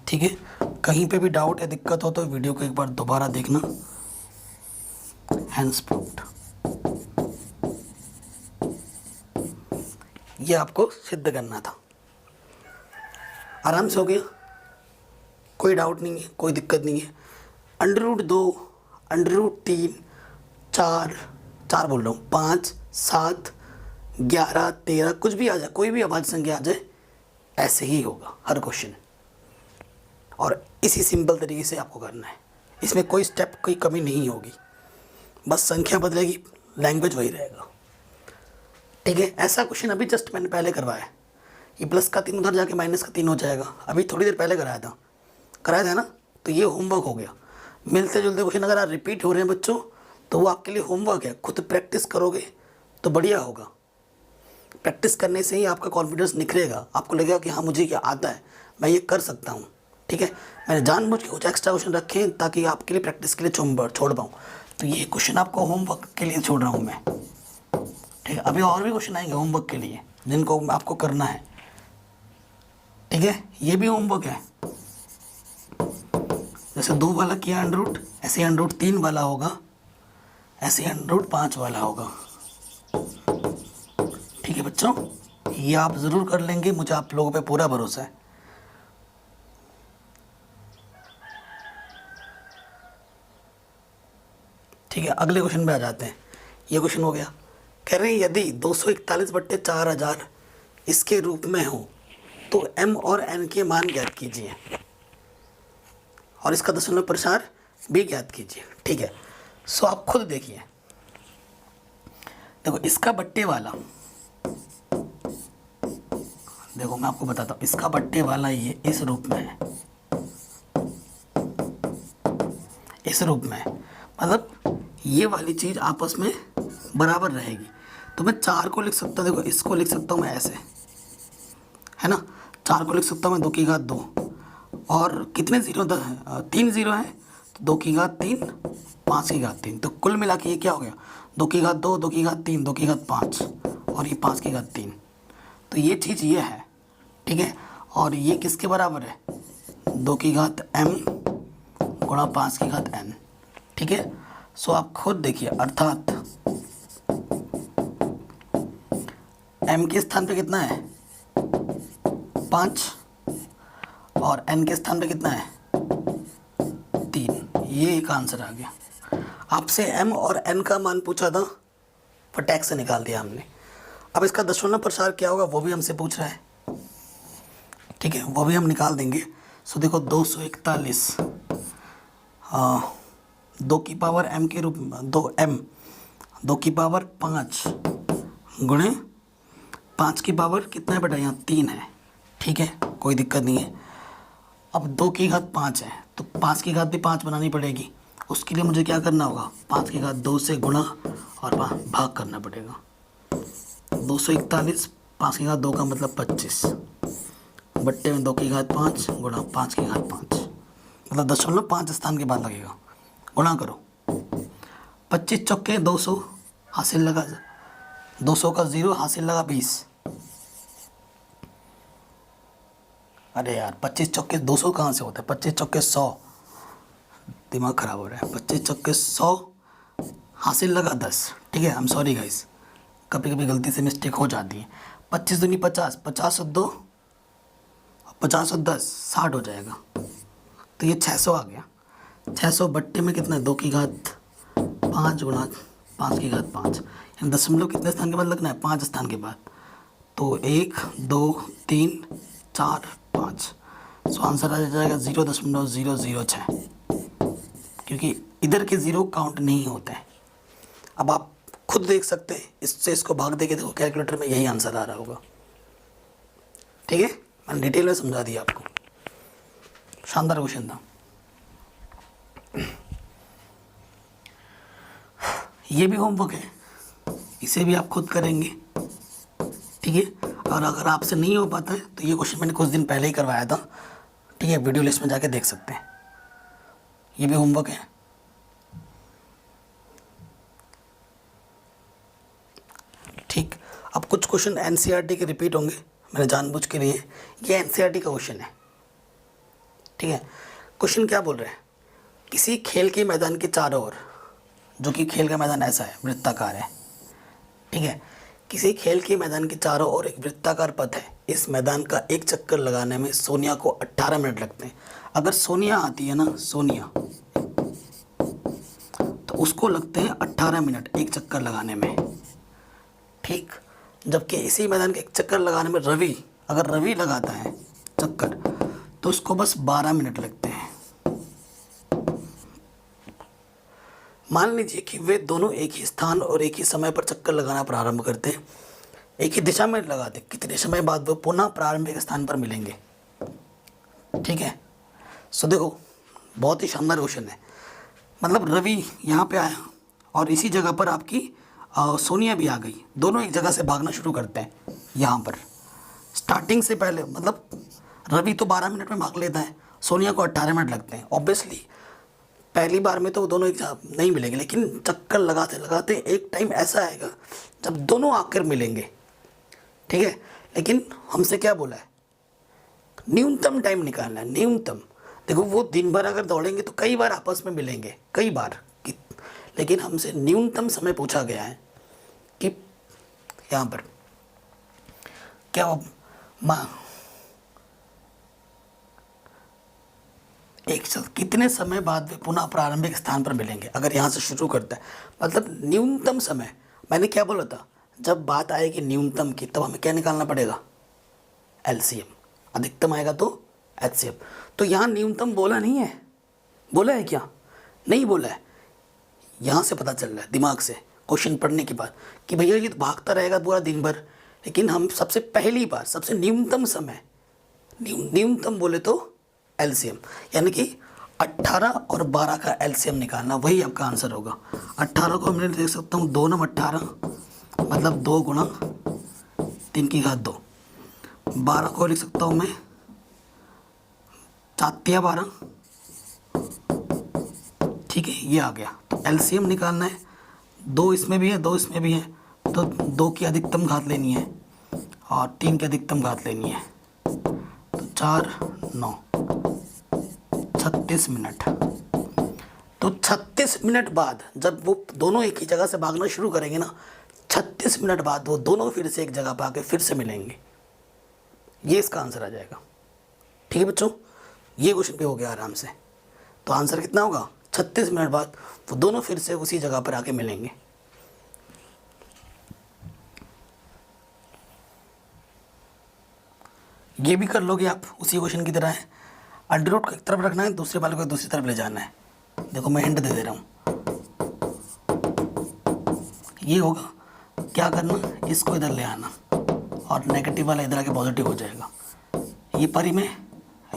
ठीक है, कहीं पे भी डाउट या दिक्कत हो तो वीडियो को एक बार दोबारा देखना। हैंड्स प्रूव्ड, ये आपको सिद्ध करना था, आराम से हो गया, कोई डाउट नहीं है, कोई दिक्कत नहीं है। √2 √3 4 बोल रहा हूँ, 5 7 11 13 कुछ भी आ जाए, कोई भी अभाज्य संख्या आ जाए, ऐसे ही होगा हर क्वेश्चन। और इसी सिंपल तरीके से आपको करना है, इसमें कोई स्टेप कोई कमी नहीं होगी, बस संख्या बदलेगी, लैंग्वेज वही रहेगा। ठीक है, ऐसा क्वेश्चन अभी जस्ट मैंने पहले करवाया। ये प्लस का 3 उधर जाके माइनस का 3 हो जाएगा, अभी थोड़ी देर पहले कराया था ना। तो ये होमवर्क हो गया। मिलते जुलते क्वेश्चन अगर आप रिपीट हो रहे हैं बच्चों तो वो आपके लिए होमवर्क है, खुद प्रैक्टिस करोगे तो बढ़िया होगा। प्रैक्टिस करने से ही आपका कॉन्फिडेंस निखरेगा, आपको लगेगा कि हाँ मुझे क्या आता है, मैं ये कर सकता हूँ। ठीक है, मैंने जानबूझ के कुछ एक्स्ट्रा क्वेश्चन रखे हैं ताकि आपके लिए प्रैक्टिस के लिए छोड़ पाऊँ। तो ये क्वेश्चन आपको होमवर्क के लिए छोड़ रहा हूँ मैं। ठीक है, अभी और भी क्वेश्चन आएंगे होमवर्क के लिए जिनको आपको करना है। ठीक है, ये भी होमवर्क है। जैसे 2 वाला किया अंडर रूट, ऐसे अंडर रूट 3 वाला होगा, ऐसे अंडर रूट 5 वाला होगा। ठीक है बच्चों, ये आप ज़रूर कर लेंगे, मुझे आप लोगों पे पूरा भरोसा है। ठीक है, अगले क्वेश्चन पे आ जाते हैं। ये क्वेश्चन हो गया। कह रहे हैं यदि 241/4000 इसके रूप में हो तो m और n के मान ज्ञात कीजिए और इसका दशमलव प्रसार भी ज्ञात कीजिए। ठीक है, सो आप खुद देखिए। देखो इसका बट्टे वाला, देखो मैं आपको बताता हूँ, इसका बट्टे वाला ये इस रूप में है, इस रूप में है, मतलब ये वाली चीज़ आपस में बराबर रहेगी। तो मैं 4 को लिख सकता हूँ, देखो इसको लिख सकता हूँ मैं ऐसे, है ना। 4 को लिख सकता हूँ मैं 2 की घात 2, और कितने जीरो 3 जीरो है तो 2 की घात 3, 5 की घात 3, तो कुल मिला के ये क्या हो गया 2 की घात 2, 2 की घात 3, 2 की घात 5 और ये 5 की घात 3। तो ये चीज़ ये है। ठीक है, और ये किसके बराबर है 2 की घात m गुणा 5 की घात n। ठीक है, सो आप खुद देखिए, अर्थात m के स्थान पे कितना है 5 और n के स्थान पे कितना है 3। ये एक आंसर आ गया। आपसे m और n का मान पूछा था, फटाक से निकाल दिया हमने। अब इसका दशमलव प्रसार क्या होगा वो भी हमसे पूछ रहा है। ठीक है, वो भी हम निकाल देंगे। सो देखो 241 2 की पावर m के रूप में 2 की पावर 5 गुणे 5 की पावर कितना है बेटा, यहाँ 3 है। ठीक है, कोई दिक्कत नहीं है। अब 2 की घात 5 है तो 5 की घात भी 5 बनानी पड़ेगी। उसके लिए मुझे क्या करना होगा, 5 की घात 2 से गुणा और भाग करना पड़ेगा। 241 5 की घात 2 का मतलब 25 बट्टे में 2 की घात 5 गुणा 5 की घात 5, मतलब 0.5 स्थान के बाद लगेगा। गुणा करो, 25 चौके 200, हासिल लगा 200 का 0, हासिल लगा 20। अरे यार 25 चौके 200 कहाँ से होता है, 25 चौके 100, दिमाग खराब हो रहा है। 25 चौके 100, हासिल लगा 10। ठीक है, आई एम सॉरी गाइस, कभी कभी गलती से मिस्टेक हो जाती है। 25 दूनी 50, 50 और 2, 50 और 10 60 हो जाएगा। तो ये 600 आ गया। 600 बट्टे में कितना है 2 की घात 5 गुणा 5 की घात 5, यानी दशमलव कितने स्थान के बाद लगना है 5 स्थान के बाद। तो 1 2 3 4 5, सो आंसर आ जाएगा 0.006, क्योंकि इधर के 0 काउंट नहीं होते हैं। अब आप खुद देख सकते हैं, इससे इसको भाग दे के देखो, कैलकुलेटर में यही आंसर आ रहा होगा। ठीक है, मैंने डिटेल में समझा दिया आपको। शानदार क्वेश्चन था। ये भी होमवर्क है, इसे भी आप खुद करेंगे। ठीक है, और अगर आपसे नहीं हो पाता है तो ये क्वेश्चन मैंने कुछ दिन पहले ही करवाया था। ठीक है, वीडियो लिस्ट में जाके देख सकते हैं, ये भी होमवर्क है। ठीक, अब कुछ क्वेश्चन एनसीईआरटी के रिपीट होंगे, मैंने जानबूझ के लिए, ये एनसीईआरटी का क्वेश्चन है। ठीक है, क्वेश्चन क्या बोल रहे हैं, किसी खेल के मैदान के चारों ओर, जो कि खेल का मैदान ऐसा है वृत्ताकार है। ठीक है, किसी खेल के मैदान के चारों ओर एक वृत्ताकार पथ है। इस मैदान का एक चक्कर लगाने में सोनिया को 18 मिनट लगते हैं। अगर सोनिया आती है ना, सोनिया, तो उसको लगते हैं 18 मिनट एक चक्कर लगाने में। ठीक, जबकि इसी मैदान के एक चक्कर लगाने में रवि, अगर रवि लगाता है चक्कर तो उसको बस 12 मिनट लगते हैं। मान लीजिए कि वे दोनों एक ही स्थान और एक ही समय पर चक्कर लगाना प्रारंभ करते हैं। एक ही दिशा में लगाते कितने समय बाद वो पुनः प्रारंभिक स्थान पर मिलेंगे। ठीक है, सो देखो बहुत ही शानदार क्वेश्चन है। मतलब रवि यहाँ पे आया और इसी जगह पर आपकी सोनिया भी आ गई, दोनों एक जगह से भागना शुरू करते हैं यहाँ पर स्टार्टिंग से पहले। मतलब रवि तो 12 मिनट में भाग लेता है, सोनिया को 18 मिनट लगते हैं। ऑब्वियसली पहली बार में तो वो दोनों एक जगह नहीं मिलेंगे, लेकिन चक्कर लगाते लगाते एक टाइम ऐसा आएगा जब दोनों आकर मिलेंगे। ठीक है, लेकिन हमसे क्या बोला है, न्यूनतम टाइम निकालना है, न्यूनतम। देखो वो दिन भर अगर दौड़ेंगे तो कई बार आपस में मिलेंगे, कई बार, लेकिन हमसे न्यूनतम समय पूछा गया है कि यहाँ पर क्या एक साथ कितने समय बाद वे पुनः प्रारंभिक स्थान पर मिलेंगे। अगर यहाँ से शुरू करता है मतलब न्यूनतम समय, मैंने क्या बोला था, जब बात आएगी न्यूनतम की तब हमें क्या निकालना पड़ेगा, एलसीएम। अधिकतम आएगा तो एचसीएफ। तो यहाँ न्यूनतम बोला नहीं है, बोला है क्या, नहीं बोला है। यहाँ से पता चल रहा है दिमाग से क्वेश्चन पढ़ने के बाद कि भैया ये तो भागता रहेगा पूरा दिन भर, लेकिन हम सबसे पहली बार सबसे न्यूनतम समय न्यूनतम बोले तो एलसीएम, यानी कि 18 और 12 का एलसीएम निकालना, वही आपका आंसर होगा। 18 को मैं देख सकता हूँ 2 9 18, मतलब 2 गुणा 3 की घात 2। 12 को लिख सकता हूँ मैं 7 या 12। ठीक है, ये आ गया। तो एलसीएम निकालना है, 2 इसमें भी है 2 इसमें भी है, तो 2 की अधिकतम घात लेनी है और 3 की अधिकतम घात लेनी है। तो 4 9 36 मिनट। तो 36 मिनट बाद जब वो दोनों एक ही जगह से भागना शुरू करेंगे ना, 36 मिनट बाद वो दोनों फिर से एक जगह पर आके फिर से मिलेंगे। ये इसका आंसर आ जाएगा। ठीक है बच्चों, ये क्वेश्चन पे हो गया आराम से। तो आंसर कितना होगा, 36 मिनट बाद वो दोनों फिर से उसी जगह पर आके मिलेंगे। ये भी कर लोगे आप, उसी क्वेश्चन की तरह है। अंडर रूट को एक तरफ रखना है, दूसरे वाले को दूसरी तरफ ले जाना है। देखो मैं हिंट दे रहा हूँ, ये होगा क्या करना, इसको इधर ले आना और नेगेटिव वाला इधर आके पॉजिटिव हो जाएगा। ये परिमेय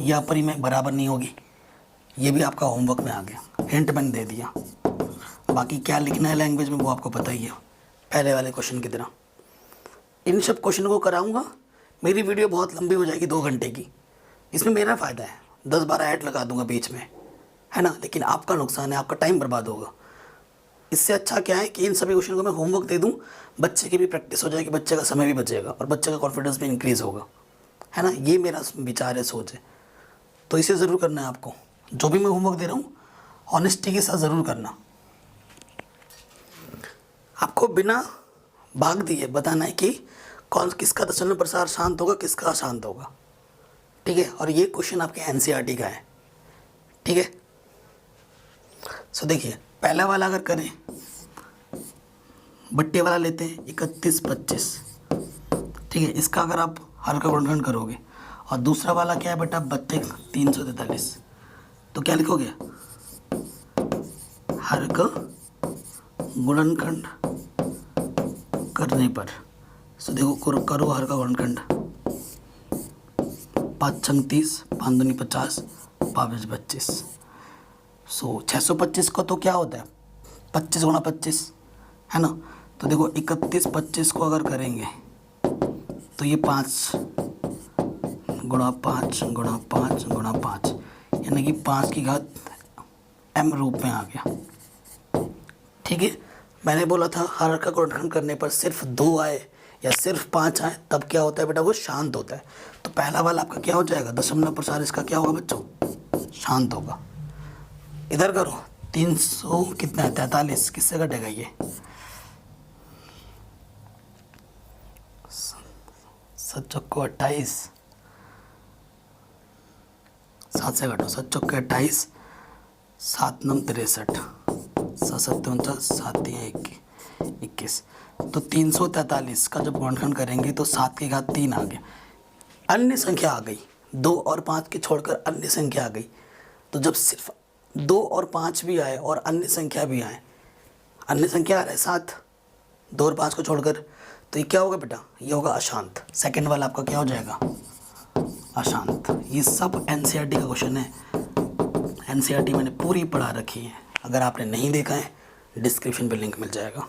या अपरिमेय बराबर नहीं होगी। ये भी आपका होमवर्क में आ गया, हिंट मैंने दे दिया। बाकी क्या लिखना है लैंग्वेज में वो आपको पता ही है, पहले वाले क्वेश्चन की तरह। इन सब क्वेश्चन को कराऊंगा, मेरी वीडियो बहुत लंबी हो जाएगी 2 घंटे की। इसमें मेरा फ़ायदा है, 10-12 ऐड लगा दूंगा बीच में, है ना, लेकिन आपका नुकसान है, आपका टाइम बर्बाद होगा। इससे अच्छा क्या है कि इन सभी क्वेश्चन को मैं होमवर्क दे दूं, बच्चे की भी प्रैक्टिस हो जाएगी, बच्चे का समय भी बचेगा और बच्चे का कॉन्फिडेंस भी इंक्रीज़ होगा, है ना। ये मेरा विचार है, सोच है। तो इसे ज़रूर करना है आपको, जो भी मैं होमवर्क दे रहा हूँ ऑनेस्टी के साथ ज़रूर करना। आपको बिना भाग दिए बताना है कि कौन किसका दशमलव प्रसार शांत होगा, किसका अशांत होगा। ठीक है, और ये क्वेश्चन आपके एनसीईआरटी का है। ठीक है, सो देखिए पहला वाला अगर करें, बट्टे वाला लेते हैं 31 25। ठीक है, इसका अगर आप हर का गुणनखंड करोगे, और दूसरा वाला क्या है बेटा, बट्टे 343, तो क्या लिखोगे, हर का गुणनखंड करने पर। सो देखो करो हर का गुणनखंड, 5 छंग 30, 5 दूनी 50, 22 25। सो 625 को तो क्या होता है 25 गुणा 25, है ना। तो देखो 31 25 को अगर करेंगे तो ये 5 गुणा 5 गुणा 5 गुणा 5, यानी कि 5 की घात m रूप में आ गया। ठीक है, मैंने बोला था हर का गुणनखंड करने पर सिर्फ 2 आए या सिर्फ 5 आए तब क्या होता है बेटा, वो शांत होता है। तो पहला वाला आपका क्या हो जाएगा, दशमलव प्रसार इसका क्या होगा बच्चों, शांत होगा। इधर करो 300 कितना है 43, किससे घटेगा ये, 7 चौको 28, 7 से घटो, 7 चौके 28, 7 9 63, 7 7 49, 7 21। तो 343 का जब गुणनखंड करेंगे तो 7 की घात 3 आ गया। अन्य संख्या आ गई, 2 और 5 की छोड़कर अन्य संख्या आ गई। तो जब सिर्फ 2 और 5 भी आए और अन्य संख्या भी आए, अन्य संख्या आ रहा है 7, 2 और 5 को छोड़कर, तो ये क्या होगा बेटा, ये होगा अशांत। सेकंड वाला आपका क्या हो जाएगा, अशांत। ये सब एनसीईआरटी का क्वेश्चन है। एनसीईआरटी मैंने पूरी पढ़ा रखी है, अगर आपने नहीं देखा है डिस्क्रिप्शन पे लिंक मिल जाएगा।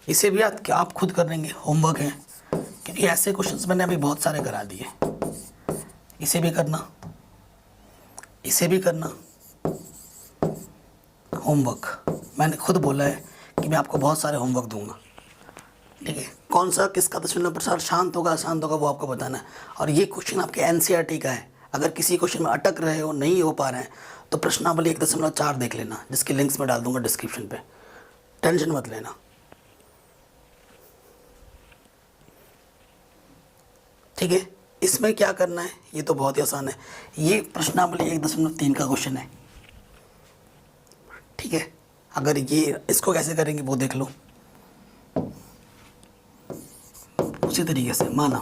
इसे भी आप खुद कर लेंगे, होमवर्क है, क्योंकि ऐसे क्वेश्चंस मैंने अभी बहुत सारे करा दिए। इसे भी करना, इसे भी करना होमवर्क। मैंने खुद बोला है कि मैं आपको बहुत सारे होमवर्क दूंगा, ठीक है। कौन सा किसका दशमलव प्रसार शांत होगा अशांत होगा वो आपको बताना है। और ये क्वेश्चन आपके एनसीईआरटी का है। अगर किसी क्वेश्चन में अटक रहे हो, नहीं हो पा रहे हैं, तो प्रश्नावली 1.4 देख लेना, जिसके लिंक्स मैं डाल दूंगा डिस्क्रिप्शन पे। टेंशन मत लेना, ठीक है। इसमें क्या करना है, ये तो बहुत ही आसान है। ये प्रश्नावली 1.3 का क्वेश्चन है, ठीक है। अगर ये इसको कैसे करेंगे वो देख लो। उसी तरीके से माना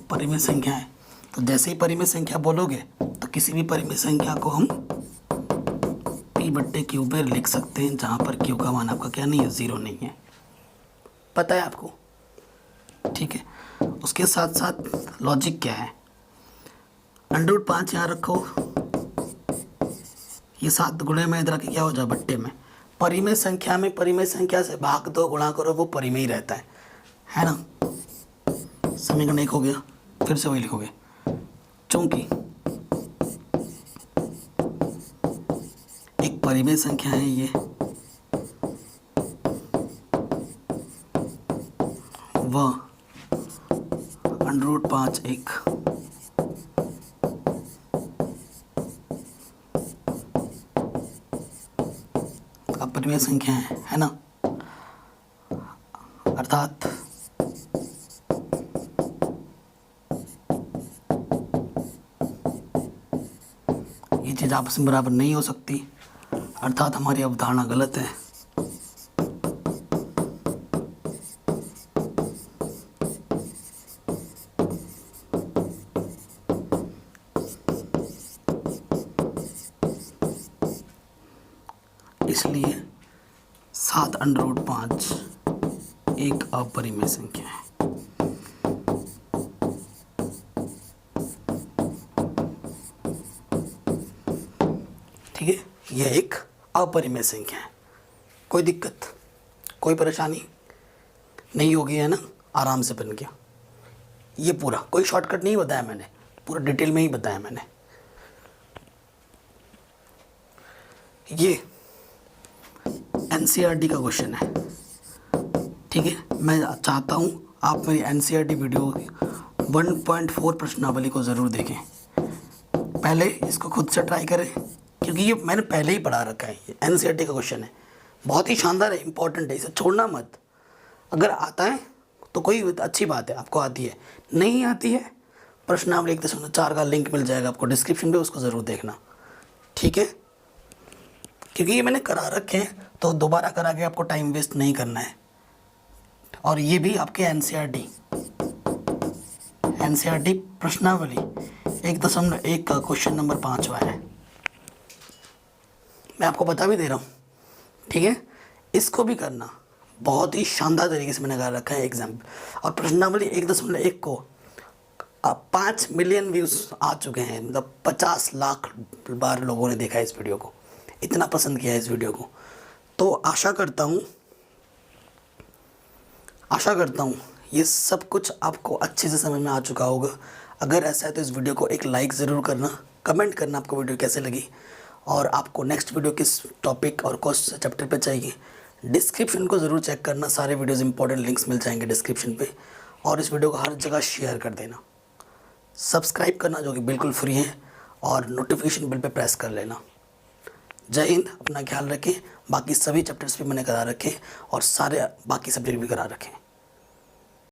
परिमेय संख्या है, तो जैसे ही परिमेय संख्या बोलोगे तो किसी भी परिमेय संख्या को हम p/q पे लिख सकते हैं, जहाँ पर q का मान आपका क्या नहीं है, 0 नहीं है। पता है आपको, ठीक है। उसके साथ साथ लॉजिक क्या है, √5 यहाँ रखो, ये 7 गुणे में इधर के क्या हो जाए बट्टे में। परिमेय संख्या में परिमेय संख्या से भाग दो, गुणा करो, वो परिमेय ही रहता है ना। समीकरण 1 हो गया, फिर से वही लिखोगे, चूंकि एक परिमेय संख्या है ये, वह √5 एक अपरिमेय संख्या है ना। अर्थात ये चीज़ आपस में बराबर नहीं हो सकती, अर्थात हमारी अवधारणा गलत है। इसलिए 7√5 एक अपरिमेय संख्या है। ठीक है, यह एक अपरिमेय संख्या है। कोई दिक्कत, कोई परेशानी नहीं होगी, है ना। आराम से बन गया। ये पूरा कोई शॉर्टकट नहीं बताया मैंने, पूरा डिटेल में ही बताया मैंने। ये एनसीईआरटी का क्वेश्चन है, ठीक है। मैं चाहता हूँ आप मेरी एनसीईआरटी वीडियो 1.4 प्रश्नावली को ज़रूर देखें। पहले इसको खुद से ट्राई करें, क्योंकि ये मैंने पहले ही पढ़ा रखा है। ये एनसीईआरटी का क्वेश्चन है, बहुत ही शानदार है, इंपॉर्टेंट है, इसे छोड़ना मत। अगर आता है तो कोई अच्छी बात है, आपको आती है। नहीं आती है, प्रश्नावली 1.4 का लिंक मिल जाएगा आपको डिस्क्रिप्शन पे, उसको ज़रूर देखना, ठीक है। क्योंकि ये मैंने करा रखे हैं, तो दोबारा करा के आपको टाइम वेस्ट नहीं करना है। और ये भी आपके एनसीईआरटी प्रश्नावली 1.1 का क्वेश्चन नंबर 5वां है। मैं आपको बता भी दे रहा हूँ, ठीक है। इसको भी करना, बहुत ही शानदार तरीके से मैंने करा रखा है एग्जाम। और प्रश्नावली 1.1 को 5 मिलियन व्यूज़ आ चुके हैं, मतलब 50 लाख बार लोगों ने देखा है इस वीडियो को, इतना पसंद किया है इस वीडियो को। तो आशा करता हूँ ये सब कुछ आपको अच्छे से समझ में आ चुका होगा। अगर ऐसा है तो इस वीडियो को एक लाइक ज़रूर करना, कमेंट करना आपको वीडियो कैसे लगी, और आपको नेक्स्ट वीडियो किस टॉपिक और कौन से चैप्टर पे चाहिए। डिस्क्रिप्शन को ज़रूर चेक करना, सारे वीडियोज़ इंपॉर्टेंट लिंक्स मिल जाएंगे डिस्क्रिप्शन पे। और इस वीडियो को हर जगह शेयर कर देना, सब्सक्राइब करना जो कि बिल्कुल फ्री है, और नोटिफिकेशन बिल पे प्रेस कर लेना। जय हिंद, अपना ख्याल रखें। बाकी सभी चैप्टर्स भी मैंने करा रखे और सारे बाकी सब्जेक्ट भी करा रखे।